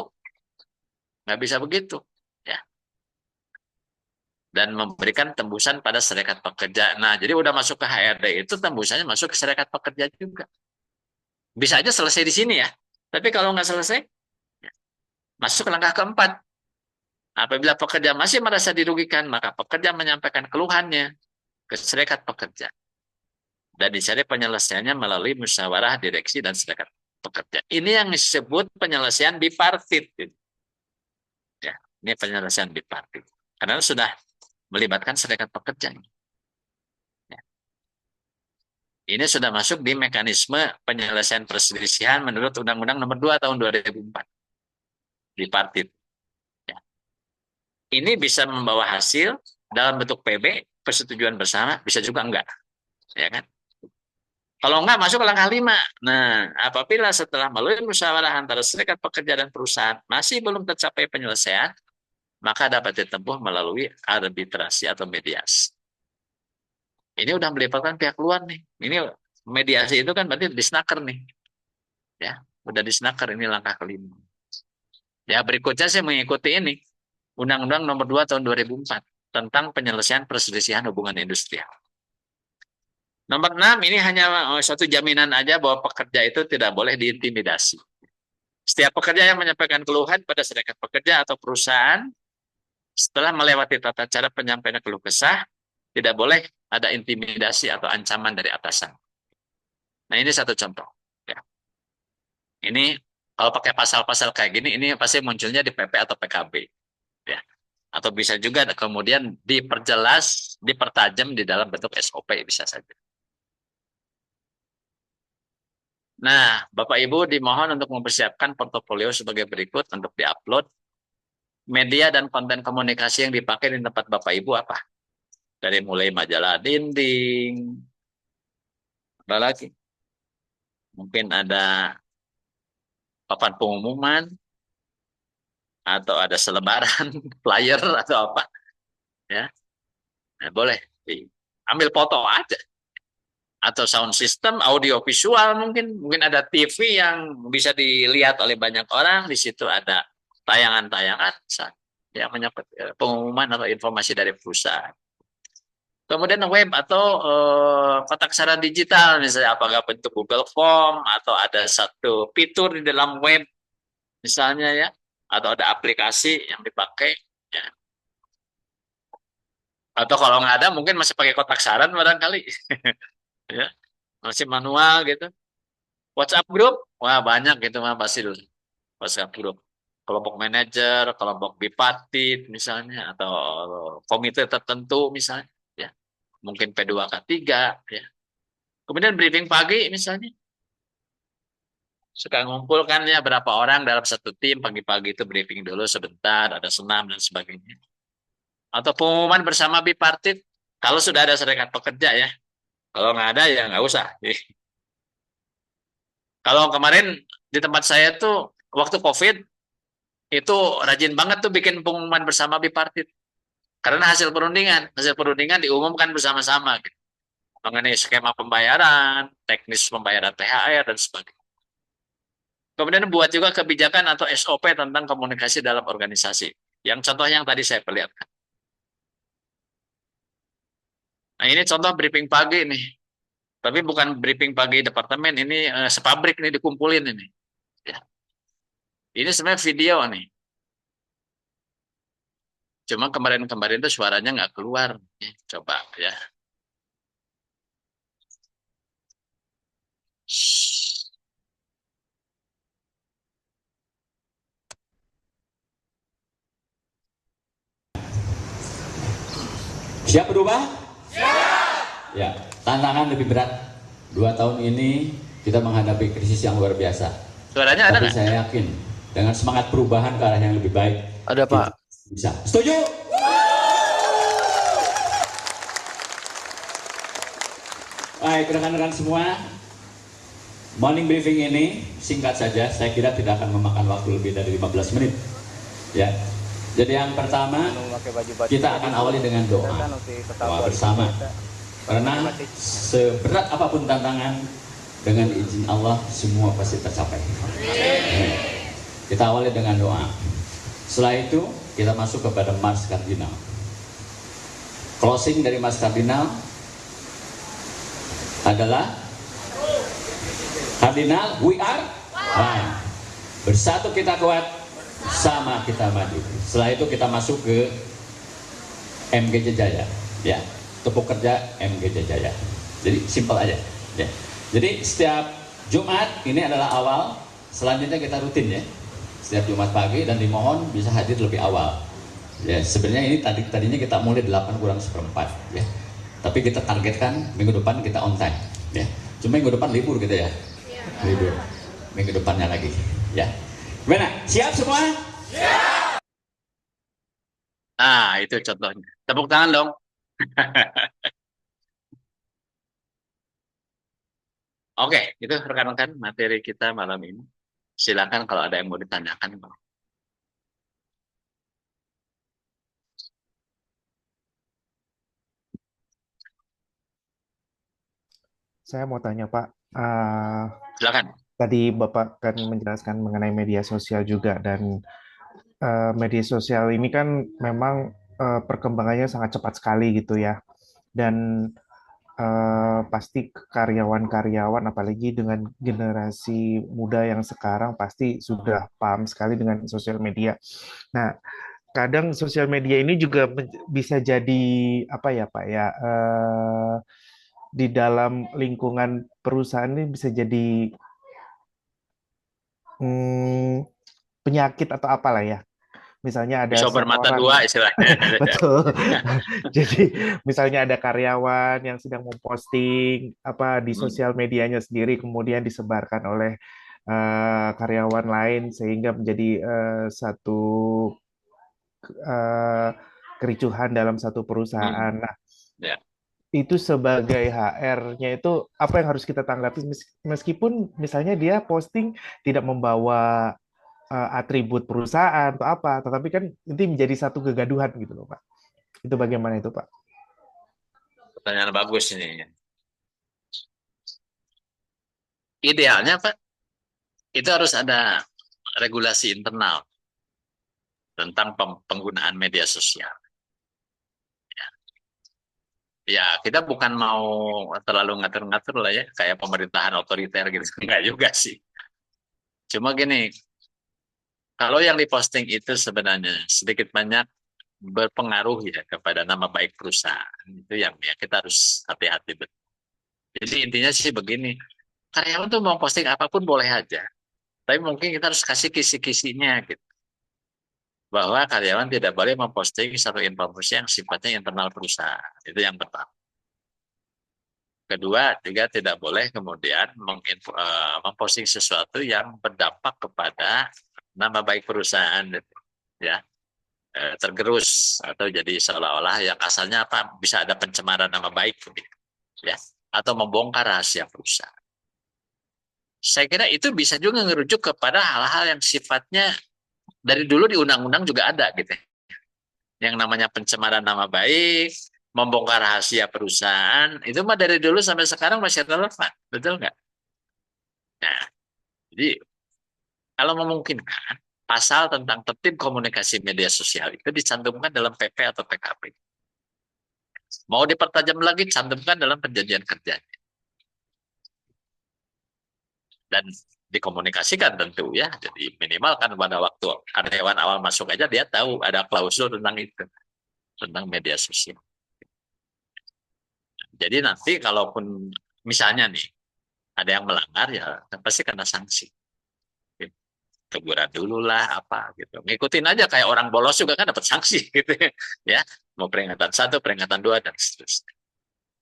S2: Nggak bisa begitu. Ya. Dan memberikan tembusan pada serikat pekerja. Nah, jadi udah masuk ke HRD itu tembusannya masuk ke serikat pekerja juga. Bisa aja selesai di sini ya. Tapi kalau nggak selesai, masuk ke langkah keempat. Apabila pekerja masih merasa dirugikan, maka pekerja menyampaikan keluhannya ke serikat pekerja. Dan dicari penyelesaiannya melalui musyawarah direksi dan serikat pekerja. Ini yang disebut penyelesaian bipartit. Ya, ini penyelesaian bipartit. Karena sudah melibatkan serikat pekerja. Ya. Ini sudah masuk di mekanisme penyelesaian perselisihan menurut Undang-Undang Nomor 2 Tahun 2004. Bipartit. Ya. Ini bisa membawa hasil dalam bentuk PB, persetujuan bersama, bisa juga enggak. Ya kan? Kalau enggak, masuk ke langkah 5. Nah, apabila setelah melalui musyawarah antara serikat pekerja dan perusahaan masih belum tercapai penyelesaian, maka dapat ditempuh melalui arbitrasi atau mediasi. Ini udah melibatkan pihak luar nih. Ini mediasi itu kan berarti disnaker nih. Ya, udah disnaker, ini langkah kelima. Ya, berikutnya saya mengikuti ini. Undang-Undang Nomor 2 Tahun 2004 tentang penyelesaian perselisihan hubungan industrial. Nomor 6 ini hanya suatu jaminan aja bahwa pekerja itu tidak boleh diintimidasi. Setiap pekerja yang menyampaikan keluhan pada serikat pekerja atau perusahaan setelah melewati tata cara penyampaian keluh kesah, tidak boleh ada intimidasi atau ancaman dari atasan. Nah, ini satu contoh. Ya. Ini kalau pakai pasal-pasal kayak gini, ini pasti munculnya di PP atau PKB. Ya. Atau bisa juga kemudian diperjelas, dipertajam di dalam bentuk SOP bisa saja. Nah, Bapak Ibu dimohon untuk mempersiapkan portofolio sebagai berikut untuk diupload. Media dan konten komunikasi yang dipakai di tempat Bapak Ibu apa? Dari mulai majalah dinding, ada lagi. Mungkin ada papan pengumuman, atau ada selebaran, flyer, atau apa. Ya, nah, boleh ambil foto aja. Atau sound system, audio visual mungkin ada TV yang bisa dilihat oleh banyak orang, di situ ada tayangan-tayangan yang menyangkut pengumuman atau informasi dari perusahaan. Kemudian web atau kotak suara digital, misalnya apakah bentuk Google Form atau ada satu fitur di dalam web, misalnya ya, atau ada aplikasi yang dipakai. Ya. Atau kalau nggak ada, mungkin masih pakai kotak saran barangkali. Ya, masih manual gitu. WhatsApp group, wah banyak gitu mah pasti dulu. WhatsApp group, kelompok manajer, kelompok bipartit misalnya, atau komite tertentu misalnya, ya. Mungkin P2K3, ya. Kemudian briefing pagi misalnya. Suka ngumpulkan ya berapa orang dalam satu tim, pagi-pagi itu briefing dulu sebentar, ada senam dan sebagainya. Atau pengumuman bersama bipartit, kalau sudah ada serikat pekerja ya. Kalau nggak ada ya nggak usah. Kalau kemarin di tempat saya tuh waktu COVID itu rajin banget tuh bikin pengumuman bersama bipartit. Karena hasil perundingan diumumkan bersama-sama gitu. Mengenai skema pembayaran, teknis pembayaran THR dan sebagainya. Kemudian buat juga kebijakan atau SOP tentang komunikasi dalam organisasi. Yang contoh yang tadi saya perlihatkan. Nah ini contoh briefing pagi nih. Tapi bukan briefing pagi departemen, ini sepabrik nih dikumpulin ini. Ya. Ini sebenarnya video nih. Cuma kemarin-kemarin tuh suaranya nggak keluar. Coba ya.
S8: Siap berubah? Siap. Ya, tantangan lebih berat. 2 tahun ini kita menghadapi krisis yang luar biasa.
S2: Suaranya ada
S8: Tapi
S2: nggak?
S8: saya yakin dengan semangat perubahan ke arah yang lebih baik.
S7: Ada, Pak.
S8: Bisa. Setuju? Baik, rekan-rekan semua. Morning briefing ini singkat saja. Saya kira tidak akan memakan waktu lebih dari 15 menit. Ya. Jadi yang pertama, kita akan awali dengan doa bersama. Karena seberat apapun tantangan, dengan izin Allah semua pasti tercapai. Kita awali dengan doa. Setelah itu kita masuk kepada Mars Kardinal. Closing dari Mars Kardinal adalah Kardinal, we are one. Bersatu kita kuat, sama kita maju. Setelah itu kita masuk ke MGJ Jaya, ya, tepuk kerja MGJ Jaya. Jadi simpel aja, ya. Jadi setiap Jumat ini adalah awal. Selanjutnya kita rutin ya, setiap Jumat pagi, dan dimohon bisa hadir lebih awal. Ya, sebenarnya ini tadinya kita mulai 8:kurang 1/4, ya. Tapi kita targetkan minggu depan kita on time, ya. Cuma minggu depan libur gitu ya, libur. Minggu depannya lagi, ya. Gimana? Siap semua? Siap.
S2: Nah, itu contohnya. Tepuk tangan dong. Oke, itu rekan-rekan materi kita malam ini. Silakan kalau ada yang mau ditanyakan, Bang.
S9: Saya mau tanya Pak,
S2: Silakan.
S9: tadi Bapak kan menjelaskan mengenai media sosial juga, dan media sosial ini kan memang perkembangannya sangat cepat sekali gitu ya, dan pasti karyawan-karyawan apalagi dengan generasi muda yang sekarang pasti sudah paham sekali dengan sosial media. Nah, kadang sosial media ini juga bisa jadi apa ya Pak ya, di dalam lingkungan perusahaan ini bisa jadi penyakit atau apalah ya. misalnya ada
S2: Pisau
S9: satu
S2: bermata
S9: orang,
S2: dua istilahnya.
S9: betul. Jadi misalnya ada karyawan yang sedang memposting apa di
S2: Hmm,
S9: sosial medianya sendiri, kemudian disebarkan oleh karyawan lain sehingga menjadi satu eh, kericuhan dalam satu perusahaan.
S2: hmm,
S9: Nah,
S2: ya.
S9: itu sebagai HR-nya itu apa yang harus kita tanggapi meskipun misalnya dia posting tidak membawa atribut perusahaan atau apa, tetapi kan itu menjadi satu kegaduhan gitu loh, Pak. Itu bagaimana itu, Pak?
S2: Pertanyaan bagus ini. Idealnya Pak, itu harus ada regulasi internal tentang penggunaan media sosial. Ya, kita bukan mau terlalu ngatur-ngatur lah ya, kayak pemerintahan otoriter gitu. Enggak juga sih. Cuma gini, kalau yang diposting itu sebenarnya sedikit banyak berpengaruh ya kepada nama baik perusahaan. Itu yang ya kita harus hati-hati. Jadi intinya sih begini, karyawan tuh mau posting apapun boleh aja. Tapi mungkin kita harus kasih kisi-kisinya gitu. Bahwa karyawan tidak boleh memposting satu informasi yang sifatnya internal perusahaan. Itu yang pertama. Kedua, juga tidak boleh kemudian memposting sesuatu yang berdampak kepada nama baik perusahaan, gitu. Ya, tergerus atau jadi seolah-olah yang asalnya apa bisa ada pencemaran nama baik, gitu. Ya, atau membongkar rahasia perusahaan. Saya kira itu bisa juga merujuk kepada hal-hal yang sifatnya dari dulu di undang-undang juga ada gitu. Yang namanya pencemaran nama baik, membongkar rahasia perusahaan, itu mah dari dulu sampai sekarang masih relevan, betul nggak? Nah, jadi kalau memungkinkan, pasal tentang tertib komunikasi media sosial itu dicantumkan dalam PP atau PKP. Mau dipertajam lagi, cantumkan dalam perjanjian kerja. Dan dikomunikasikan tentu ya. Jadi minimal kan pada waktu karyawan awal masuk aja dia tahu ada klausul tentang itu. Tentang media sosial. Jadi nanti kalaupun misalnya nih, ada yang melanggar ya pasti kena sanksi. Teguran dulu lah apa gitu. Ngikutin aja kayak orang bolos juga kan dapat sanksi gitu ya. Mau peringatan satu, peringatan dua dan seterusnya.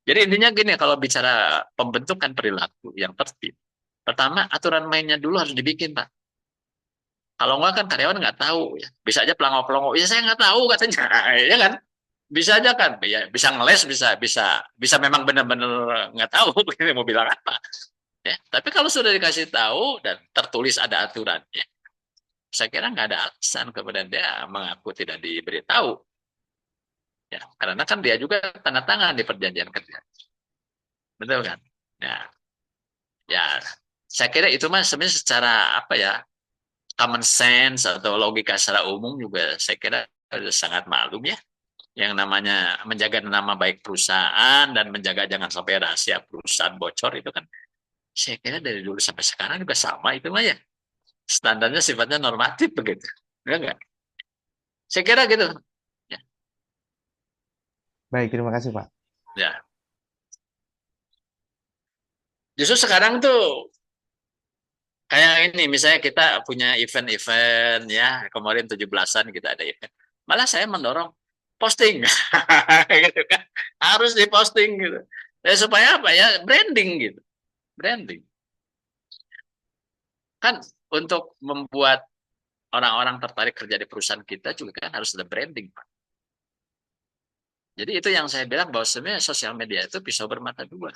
S2: Jadi intinya gini kalau bicara pembentukan perilaku yang tertib. Pertama aturan mainnya dulu harus dibikin Pak. Kalau enggak kan karyawan nggak tahu ya. Bisa aja pelangok-pelangok. Ya saya nggak tahu katanya. Ya kan? Bisa aja kan. Ya, bisa ngeles, bisa memang benar-benar nggak tahu mau bilang apa. Ya, tapi kalau sudah dikasih tahu dan tertulis ada aturannya, saya kira nggak ada alasan kepada dia mengaku tidak diberitahu. Ya, karena kan dia juga tanda tangan di perjanjian kerja. Betul kan? Ya, ya saya kira itu mas sebenarnya secara apa ya common sense atau logika secara umum juga saya kira sangat maklum ya. Yang namanya menjaga nama baik perusahaan dan menjaga jangan sampai rahasia perusahaan bocor itu kan saya kira dari dulu sampai sekarang juga sama itu mah ya. Standarnya sifatnya normatif begitu. Enggak? Saya kira gitu. Ya,
S9: Baik, terima kasih, Pak.
S2: ya. Justru sekarang tuh kayak ini, misalnya kita punya event-event ya, kemarin 17-an kita ada event. Malah saya mendorong posting. Gitu kan. Harus diposting gitu. Ya, supaya apa ya? Branding gitu. Branding. Kan untuk membuat orang-orang tertarik kerja di perusahaan kita juga kan harus ada branding, Pak. Jadi itu yang saya bilang bahwa sebenarnya sosial media itu pisau bermata dua.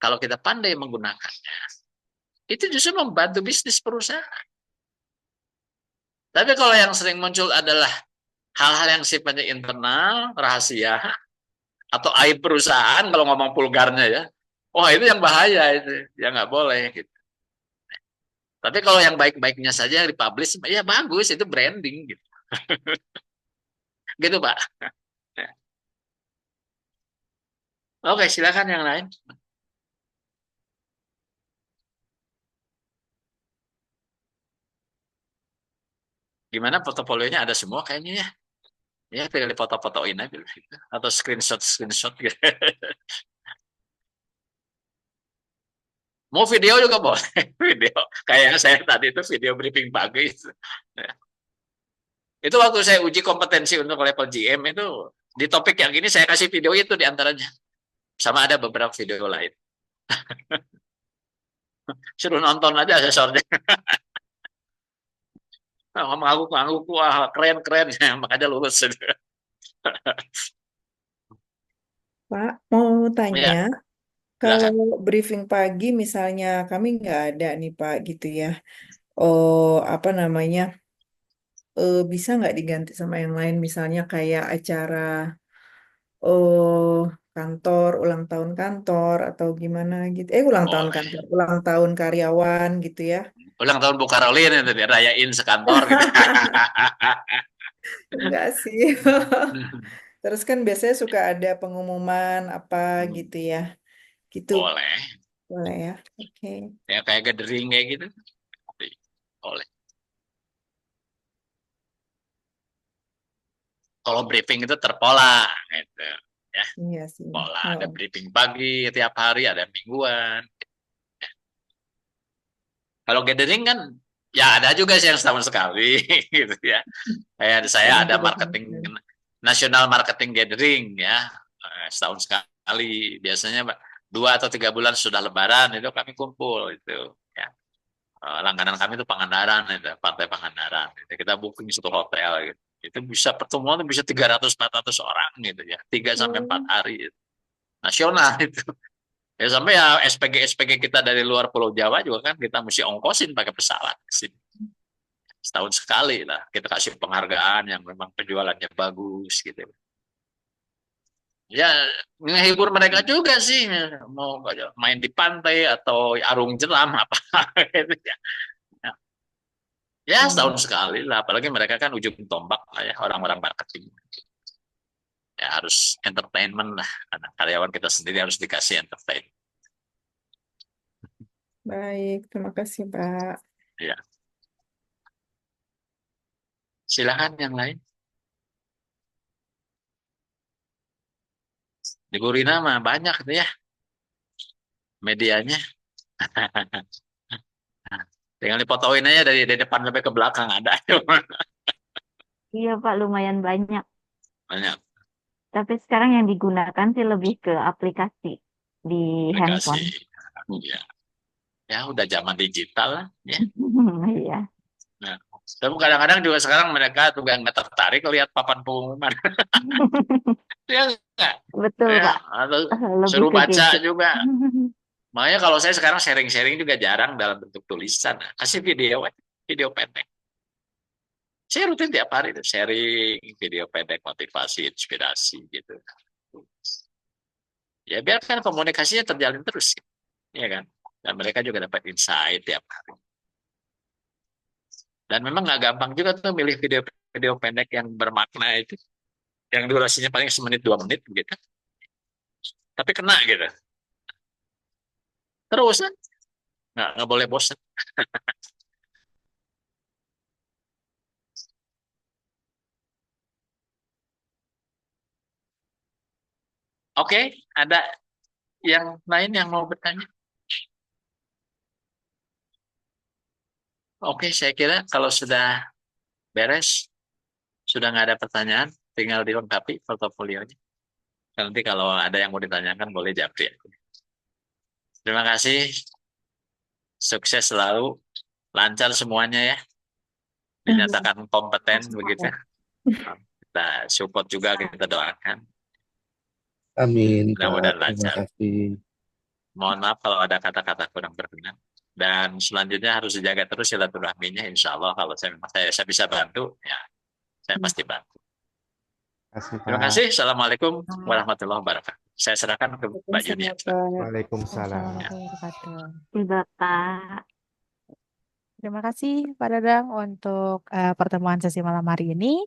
S2: Kalau kita pandai menggunakannya, itu justru membantu bisnis perusahaan. Tapi kalau yang sering muncul adalah hal-hal yang sifatnya internal, rahasia, atau aib perusahaan, kalau ngomong vulgarnya ya, oh itu yang bahaya itu, ya nggak boleh. Gitu. Tapi kalau yang baik-baiknya saja yang dipublish, ya bagus, itu branding. Gitu, gitu Pak. Oke, silakan yang lain. Gimana portofolionya ada semua kayaknya ya? Ya, pilih foto-fotoin aja gitu. Atau screenshot gitu. Mau video juga boleh. Video. Kayak saya tadi itu video briefing pagi. Itu waktu saya uji kompetensi untuk level GM itu di topik yang ini saya kasih video itu di antaranya. Sama ada beberapa video lain. Suruh nonton aja asesornya. Mengangguk-angguk, wah keren-keren. Makanya lulus.
S5: Pak, mau tanya,
S2: Ya,
S5: kalau
S2: silakan.
S5: briefing pagi misalnya kami nggak ada nih Pak gitu ya. Oh, apa namanya? Bisa nggak diganti sama yang lain? Misalnya kayak acara oh kantor, ulang tahun kantor atau gimana gitu. Ulang tahun
S2: Boleh.
S5: kantor, ulang tahun karyawan gitu ya.
S2: Ulang tahun Bu Karolin itu dirayain sekantor gitu.
S5: Enggak sih. Terus kan biasanya suka ada pengumuman apa gitu ya. Gitu
S2: Boleh.
S5: boleh ya. Oke.
S2: Ya kayak gathering kayak gitu. Boleh. Kalau briefing itu terpola gitu. Ya,
S5: Iya sih.
S2: pola ada
S5: Oh.
S2: briefing pagi tiap hari, ada mingguan. Kalau gathering kan ya ada juga sih yang setahun sekali gitu ya. Kayak saya
S5: Kadang
S2: ada
S5: tidak
S2: marketing
S5: sama.
S2: nasional marketing gathering ya, setahun sekali. Biasanya 2 atau 3 bulan sudah Lebaran itu kami kumpul itu ya. Langganan kami itu Pangandaran itu, Pantai Pangandaran. Itu kita booking satu hotel gitu. Itu bisa pertemuan itu bisa 300-400 orang gitu ya. 3 sampai 4
S5: Oh.
S2: hari itu. Nasional itu. Ya sampai ya SPG kita dari luar Pulau Jawa juga kan kita mesti ongkosin pakai pesawat ke sini. Setahun sekali lah kita kasih penghargaan yang memang penjualannya bagus gitu. Ya ngehibur mereka juga sih, mau main di pantai atau arung jeram apa gitu ya. Ya setahun sekali lah, apalagi mereka kan ujung tombak lah ya orang-orang marketing. Ya harus entertainment lah, karena karyawan kita sendiri harus dikasih entertain.
S5: Baik, terima kasih Pak.
S2: Ya, silakan yang lain. Di Bu Rina mah banyak itu ya medianya. Tinggal dipotoin aja dari depan sampai ke belakang ada.
S10: Iya Pak, lumayan banyak.
S2: Banyak
S10: Tapi sekarang yang digunakan sih lebih ke aplikasi di
S2: aplikasi.
S10: handphone.
S2: Ya, ya udah zaman digital lah. Ya.
S10: Iya,
S2: Nah, tapi kadang-kadang juga sekarang mereka tuh nggak tertarik lihat papan pengumuman. Ya enggak?
S10: betul
S2: Ya,
S10: Pak.
S2: atau
S10: Lebih
S2: suruh
S10: ke
S2: baca
S10: gadget.
S2: juga. Makanya kalau saya sekarang sharing-sharing juga jarang dalam bentuk tulisan. Kasih video, video pendek. Saya rutin tiap hari tuh sharing video pendek motivasi, inspirasi gitu. Ya biarkan komunikasinya terjalin terus, ya kan? Dan mereka juga dapat insight tiap hari. Dan memang nggak gampang juga tuh milih video-video pendek yang bermakna itu, yang durasinya paling 1 menit 2 menit gitu. Tapi kena gitu. Terus kan? Nggak boleh bosan. Oke, ada yang lain yang mau bertanya? Oke, saya kira kalau sudah beres, sudah nggak ada pertanyaan, tinggal dilengkapi portofolionya. Nanti kalau ada yang mau ditanyakan boleh japri. Terima kasih, sukses selalu, lancar semuanya ya, dinyatakan kompeten begitu. Kita support juga, kita doakan.
S3: Amin, Pak.
S2: Mudah-mudahan
S3: Terima
S2: lancar.
S3: kasih.
S2: Mohon maaf kalau ada kata-kata kurang berkenan. Dan selanjutnya harus dijaga terus silaturahminya. Insya Allah kalau saya bisa bantu, ya saya pasti bantu. Terima
S9: Pak.
S2: kasih. Assalamualaikum warahmatullahi wabarakatuh. Saya serahkan ke Mbak Junia.
S9: Waalaikumsalam.
S10: Terima Bapak.
S1: Terima kasih Pak Dadang untuk pertemuan sesi malam hari ini.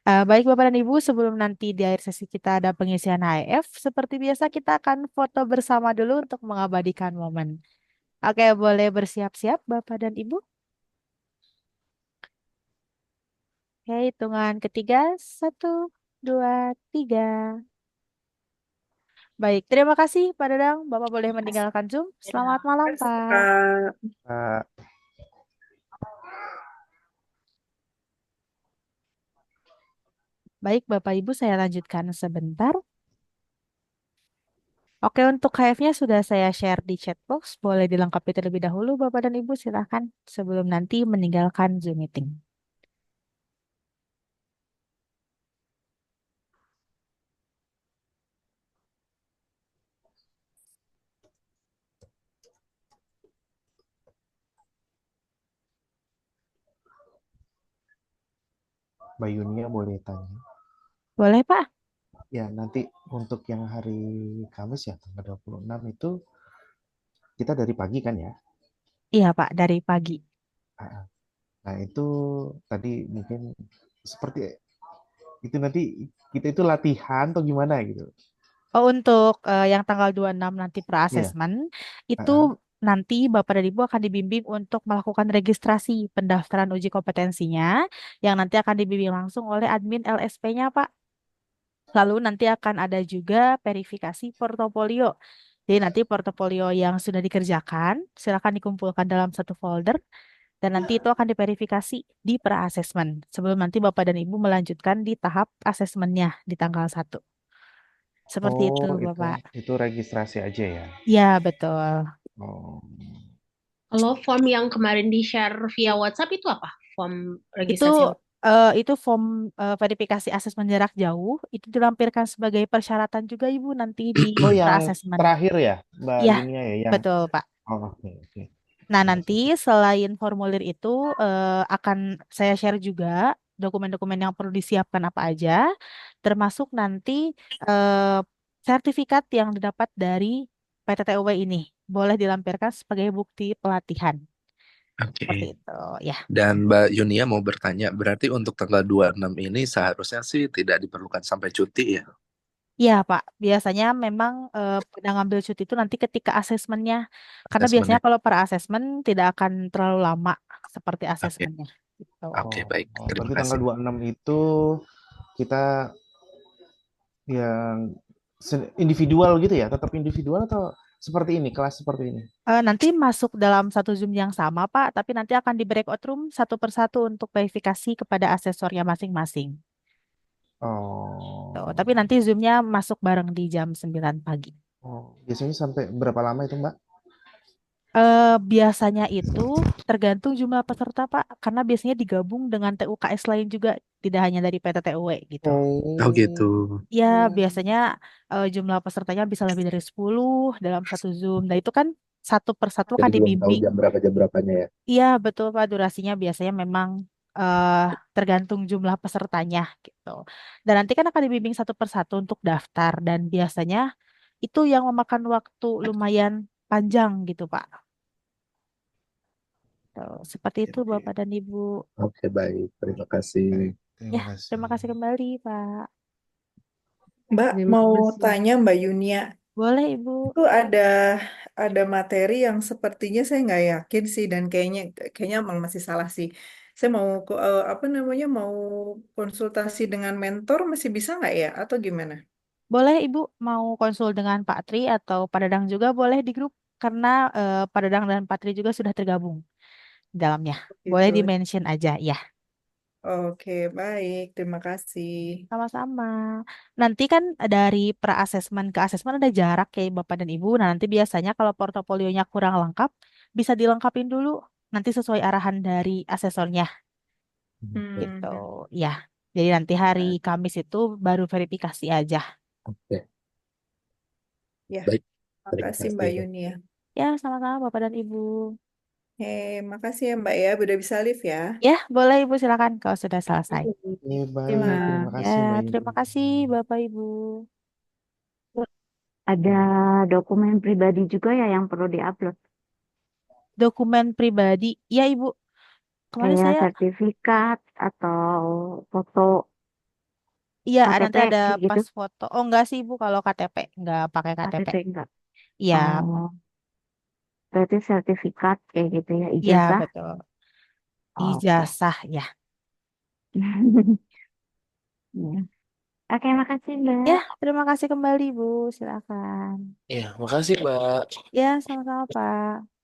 S1: Baik Bapak dan Ibu, sebelum nanti di akhir sesi kita ada pengisian HIF, seperti biasa kita akan foto bersama dulu untuk mengabadikan momen. Oke, boleh bersiap-siap Bapak dan Ibu. Oke, hitungan ketiga, 1, 2, 3. Baik, terima kasih Pak Dadang. Bapak boleh meninggalkan Zoom. Selamat malam Pak.
S9: Pak.
S1: Baik, Bapak Ibu, saya lanjutkan sebentar. Oke, untuk KF-nya sudah saya share di chat box. Boleh dilengkapi terlebih dahulu, Bapak dan Ibu, silakan sebelum nanti meninggalkan Zoom meeting.
S9: Mbak Yunia boleh tanya.
S1: Boleh, Pak?
S9: Ya, nanti untuk yang hari Kamis ya, tanggal 26 itu kita dari pagi kan ya?
S1: Iya, Pak, dari pagi.
S9: Ah, Nah, itu tadi mungkin seperti itu nanti kita itu latihan atau gimana gitu.
S1: Oh, untuk yang tanggal 26 nanti
S9: Iya.
S1: pra-assessment, itu
S9: Ah,
S1: nanti Bapak dan Ibu akan dibimbing untuk melakukan registrasi pendaftaran uji kompetensinya, yang nanti akan dibimbing langsung oleh admin LSP-nya, Pak. Lalu nanti akan ada juga verifikasi portofolio. Jadi nanti portofolio yang sudah dikerjakan, silakan dikumpulkan dalam satu folder, dan nanti itu akan diverifikasi di pra-assessment, sebelum nanti Bapak dan Ibu melanjutkan di tahap asesmennya di tanggal 1. Seperti itu,
S9: Oh,
S1: Bapak.
S9: itu registrasi aja ya.
S1: Ya, betul.
S9: Oh.
S6: Kalau form yang kemarin di-share via WhatsApp itu apa? Form
S1: Itu
S6: registrasi yang
S1: itu form verifikasi asesmen jarak jauh itu dilampirkan sebagai persyaratan juga Ibu nanti di
S9: Oh, yang
S1: pra-assessment.
S9: terakhir ya, Mbak
S1: Ya,
S9: Yunia ya, yang
S1: betul, Pak.
S9: oh, oke oke.
S1: Nah,
S9: Jelas,
S1: nanti
S9: oke.
S1: selain formulir itu akan saya share juga dokumen-dokumen yang perlu disiapkan apa aja, termasuk nanti eh, sertifikat yang didapat dari PTTUW ini boleh dilampirkan sebagai bukti pelatihan. Seperti
S3: Oke.
S1: itu, ya.
S3: Dan Mbak Yunia mau bertanya, berarti untuk tanggal 26 ini seharusnya sih tidak diperlukan sampai cuti ya?
S1: Iya, Pak. Biasanya memang pada ngambil cuti itu nanti ketika asesmennya. Karena biasanya
S3: Asesmennya.
S1: kalau per asesmen tidak akan terlalu lama seperti
S3: Oke,
S1: asesmennya. Gitu.
S3: oke baik. Terima
S9: Berarti tanggal
S3: kasih.
S9: 26 itu kita yang individual gitu ya, tetap individual atau seperti ini, kelas seperti ini?
S1: Nanti masuk dalam satu Zoom yang sama, Pak. Tapi nanti akan di breakout room satu persatu untuk verifikasi kepada asesornya masing-masing. Tuh. Tapi
S9: Oh,
S1: nanti Zoom-nya masuk bareng di jam 9 pagi.
S9: biasanya sampai berapa lama itu, Mbak?
S1: Biasanya itu tergantung jumlah peserta, Pak. Karena biasanya digabung dengan TUKS lain juga, tidak hanya dari PTTUW gitu.
S3: Oh gitu.
S1: Ya, biasanya jumlah pesertanya bisa lebih dari 10 dalam satu Zoom. Nah, itu kan satu persatu
S3: Jadi
S1: akan
S3: belum tahu
S1: dibimbing.
S3: jam berapanya ya.
S1: Iya, betul, Pak. Durasinya biasanya memang eh tergantung jumlah pesertanya gitu. Dan nanti kan akan dibimbing satu persatu untuk daftar. Dan biasanya itu yang memakan waktu lumayan panjang gitu, Pak. Tuh, seperti itu,
S3: Oke,
S1: Bapak dan Ibu.
S3: oke baik. Terima kasih.
S9: Baik,
S1: Ya,
S9: terima kasih.
S1: terima kasih kembali, Pak.
S5: Mbak
S4: Terima
S5: mau
S4: kasih.
S5: tanya Mbak Yunia,
S1: Boleh, Ibu.
S5: itu ada materi yang sepertinya saya nggak yakin sih dan kayaknya emang masih salah sih. Saya mau apa namanya mau konsultasi dengan mentor masih bisa nggak ya atau gimana?
S1: Boleh Ibu mau konsul dengan Pak Tri atau Pak Dadang juga boleh di grup karena Pak Dadang dan Pak Tri juga sudah tergabung di dalamnya. Boleh
S5: Gitu.
S1: di-mention aja ya.
S5: Oke, baik. Terima kasih.
S1: Sama-sama. Nanti kan dari pra-assessment ke assessment ada jarak ya Bapak dan Ibu. Nah, nanti biasanya kalau portofolionya kurang lengkap bisa dilengkapin dulu nanti sesuai arahan dari asesornya gitu.
S5: Hmm,
S1: Ya. Jadi nanti hari Kamis itu baru verifikasi aja.
S3: Oke,
S5: ya.
S3: baik. Terima
S5: Makasih Mbak
S3: kasih.
S5: Yunia.
S1: Ya, sama-sama Bapak dan Ibu.
S5: Makasih ya Mbak ya, udah bisa live ya.
S1: Ya, boleh Ibu silakan kalau sudah selesai.
S9: Iya, baik.
S4: Terima.
S9: Terima
S1: Ya,
S9: kasih, Mbak Yunia.
S1: terima kasih Bapak Ibu.
S10: Ada dokumen pribadi juga ya yang perlu diupload.
S1: Dokumen pribadi. Ya, Ibu. Kemarin
S10: Kayak
S1: saya,
S10: sertifikat atau foto
S1: iya
S10: KTP
S1: nanti ada
S10: kayak gitu.
S1: pas foto. Oh, enggak sih Ibu kalau KTP. Enggak pakai KTP.
S10: KTP enggak.
S1: Iya,
S10: Oh, berarti sertifikat kayak gitu ya,
S1: iya
S10: ijazah.
S1: betul.
S10: Oke.
S1: Ijazah ya.
S10: Ya. Oke, makasih
S1: Ya,
S10: Mbak.
S1: terima kasih kembali Bu. Silakan.
S7: Ya, makasih, Mbak.
S1: Ya, sama-sama Pak.